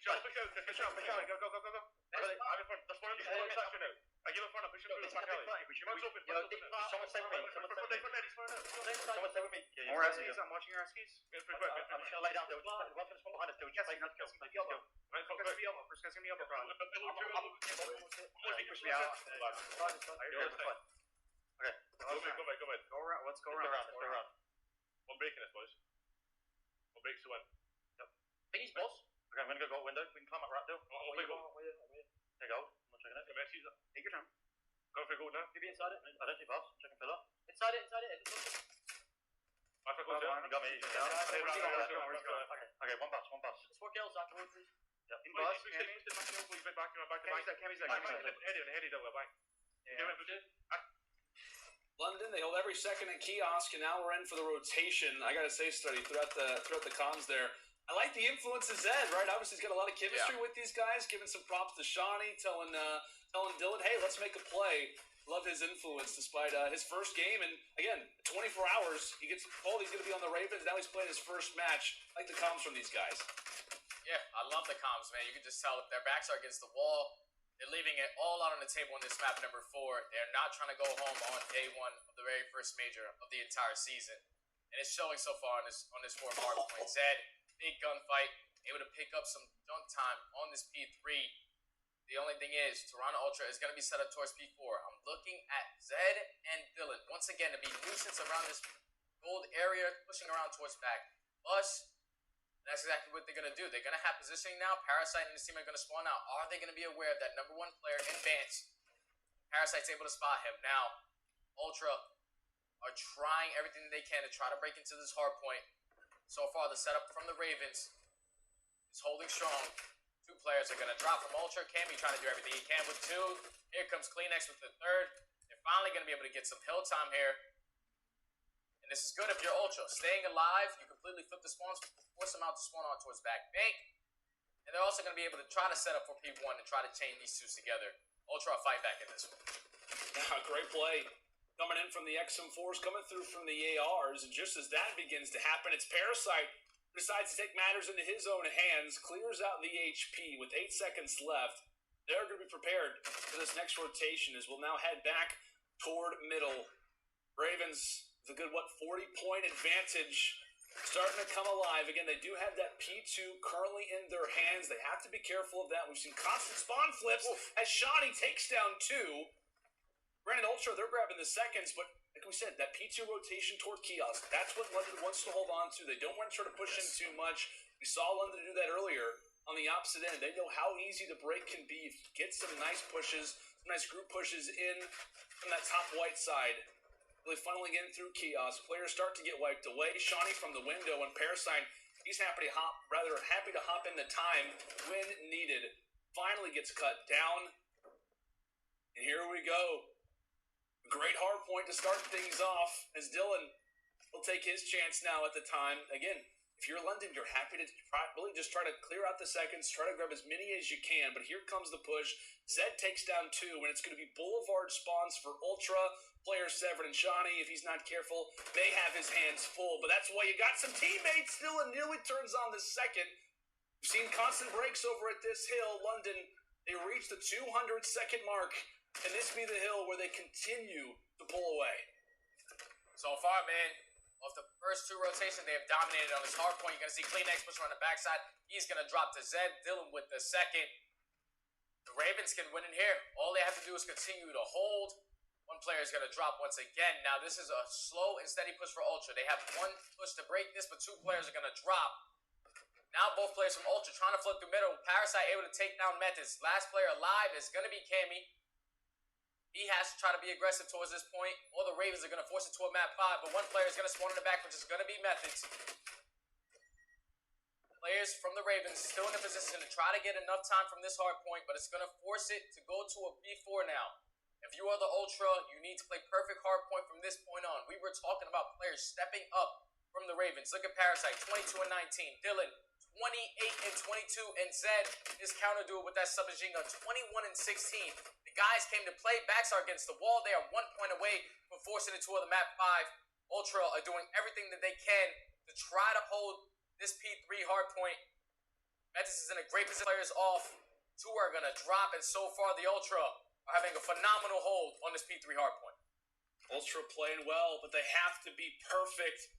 Push out. Go. I'm in front. That's one in the section now. I give in front. I'm pushing through the back alley. One's open. Someone stay with me. Someone stay with me. More Eskies. I'm watching your Eskies. I'm just gonna lay down. One finish one behind us. First guy's gonna be elbow. Push me out. Okay. Go ahead. Go around. Let's go around. One break in this, boys. One break to win. Yep. Think he's boss. Okay, I'm gonna go window. We can climb up right though. There you go. There you go. I'm not checking it. Take your time. Go for gold now. Maybe inside it. I don't see boss. Checking pillar. Inside it. I forgot You got me. Okay, one pass. It's 4 kills afterwards. Yep. In bus. Cammy's there. Heady double back. London, they hold every second in kiosk, and now we're in for the rotation. I gotta say, Study, throughout the comms there, I like the influence of Zed, right? Obviously, he's got a lot of chemistry with these guys, giving some props to Shawnee, telling Dylan, hey, let's make a play. Love his influence despite his first game. And again, 24 hours, he gets told he's going to be on the Ravens. Now he's playing his first match. I like the comms from these guys. Yeah, I love the comms, man. You can just tell their backs are against the wall. They're leaving it all out on the table on this map number 4. They're not trying to go home on day 1 of the very first major of the entire season. And it's showing so far on this 4th hard point. Zed, big gunfight, able to pick up some dunk time on this P3. The only thing is, Toronto Ultra is going to be set up towards P4. I'm looking at Zed and Dylan, once again, to be nuisance around this gold area, pushing around towards back. Plus, that's exactly what they're going to do. They're going to have positioning now. Parasite and his team are going to spawn out. Are they going to be aware of that number 1 player in Vance? Parasite's able to spot him. Now, Ultra are trying everything they can to try to break into this hard point. So far, the setup from the Ravens is holding strong. 2 players are going to drop from Ultra. Cammy trying to do everything he can with 2. Here comes Kleenex with the 3rd. They're finally going to be able to get some hill time here. And this is good if you're Ultra. Staying alive, you completely flip the spawns, force them out to spawn on towards back bank. And they're also going to be able to try to set up for P1 and try to chain these 2 together. Ultra will fight back in this one. Great play. Coming in from the XM4s, coming through from the ARs. And just as that begins to happen, it's Parasite who decides to take matters into his own hands, clears out the HP with 8 seconds left. They're going to be prepared for this next rotation as we'll now head back toward middle. Ravens, the good, 40-point advantage starting to come alive. Again, they do have that P2 currently in their hands. They have to be careful of that. We've seen constant spawn flips as Shawnee takes down 2. Granted, Ultra, they're grabbing the seconds, but like we said, that P2 rotation toward kiosk, that's what London wants to hold on to. They don't want to try to push in too much. We saw London do that earlier on the opposite end. They know how easy the break can be if you get some nice pushes, some nice group pushes in from that top white side. Really funneling in through kiosk. Players start to get wiped away. Shawnee from the window, and Parasite, he's happy to hop in the time when needed. Finally gets cut down. And here we go. Great hard point to start things off as Dylan will take his chance now at the time. Again, if If you're London, you're happy to really just try to clear out the seconds, try to grab as many as you can. But here comes the push. Zed takes down 2, and it's going to be Boulevard spawns for Ultra. Players Severin and Shawnee, if he's not careful, may have his hands full. But that's why you got some teammates still, and nearly turns on the second. We've seen constant breaks over at this hill. London, they reach the 200-second mark. Can this be the hill where they continue to pull away? So far, man, of the first 2 rotations, they have dominated on this hard point. You're going to see Kleenex push on the backside. He's going to drop to Zed. Dylan with the second. The Ravens can win in here. All they have to do is continue to hold. One player is going to drop once again. Now, this is a slow and steady push for Ultra. They have 1 push to break this, but 2 players are going to drop. Now, both players from Ultra trying to flip through middle. Parasite able to take down Metis. Last player alive is going to be Cammy. He has to try to be aggressive towards this point, or the Ravens are going to force it to a map 5, but 1 player is going to spawn in the back, which is going to be Methods. Players from the Ravens still in a position to try to get enough time from this hard point, but it's going to force it to go to a B4 now. If you are the Ultra, you need to play perfect hard point from this point on. We were talking about players stepping up from the Ravens. Look at Parasite, 22 and 19. Dylan, 28 and 22. And Zed, his counter duel with that submachine gun, 21 and 16. The guys came to play. Backs are against the wall. They are 1 point away from forcing it to the map 5. Ultra are doing everything that they can to try to hold this P3 hard point. Metis is in a great position. Players off. 2 are going to drop. And so far, the Ultra are having a phenomenal hold on this P3 hard point. Ultra playing well, but they have to be perfect.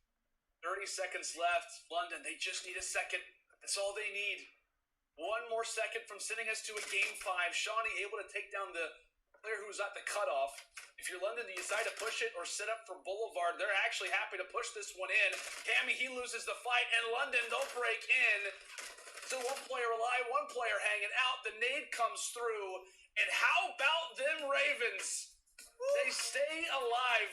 30 seconds left. London, they just need a second. That's all they need. 1 more second from sending us to a game 5. Shawnee able to take down the player who's at the cutoff. If you're London, you decide to push it or set up for Boulevard. They're actually happy to push this one in. Cammy, he loses the fight, and London, they'll break in. So 1 player alive, 1 player hanging out. The nade comes through. And how about them Ravens? They stay alive,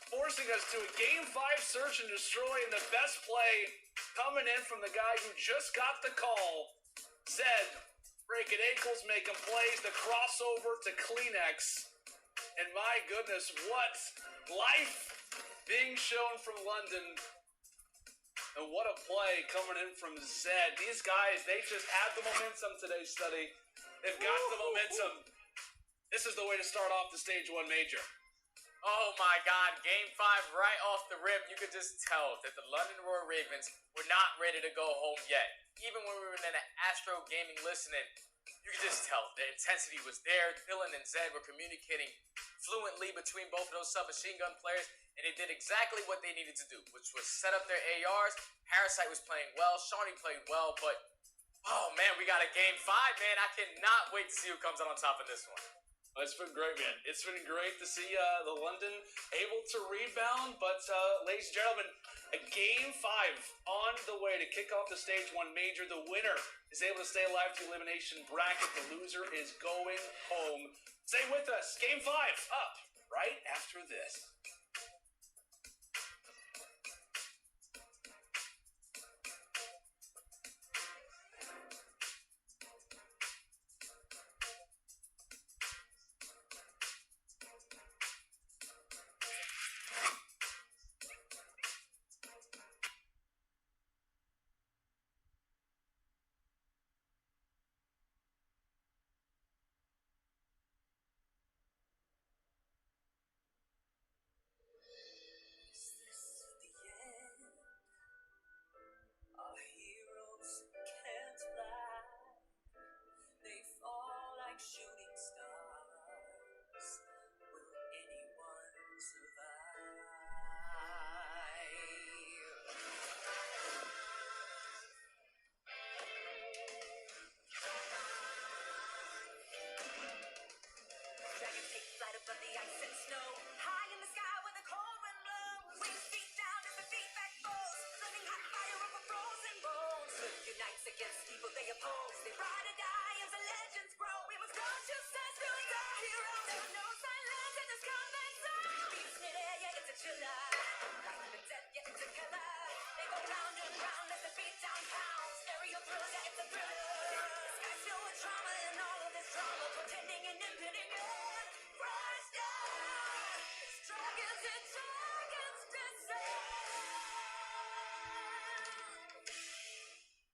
forcing us to a game 5 search and destroy, and the best play coming in from the guy who just got the call. Zed, breaking ankles, making plays, the crossover to Kleenex. And my goodness, what life being shown from London. And what a play coming in from Zed. These guys, they just had the momentum today, Study. They've got the momentum. This is the way to start off the Stage 1 Major. Oh my God, game 5 right off the rip. You could just tell that the London Royal Ravens were not ready to go home yet. Even when we were in an Astro Gaming listening, you could just tell the intensity was there. Dylan and Zed were communicating fluently between both of those submachine gun players, and they did exactly what they needed to do, which was set up their ARs. Parasite was playing well, Shawnee played well, but oh man, we got a game 5, man. I cannot wait to see who comes out on top of this one. It's been great, man. It's been great to see the London able to rebound. But, ladies and gentlemen, a game 5 on the way to kick off the Stage 1 Major. The winner is able to stay alive to the elimination bracket. The loser is going home. Stay with us. Game 5 up right after this. Shooting stars, will anyone survive? Dragons take flight above the ice and snow, high in the sky where the cold wind blows. Wings beat down as the feet back foes, flaming hot fire over frozen bones. Earth unites against evil they oppose. They ride or die as the legends grow. We must go to sense, building our heroes. There are no signs.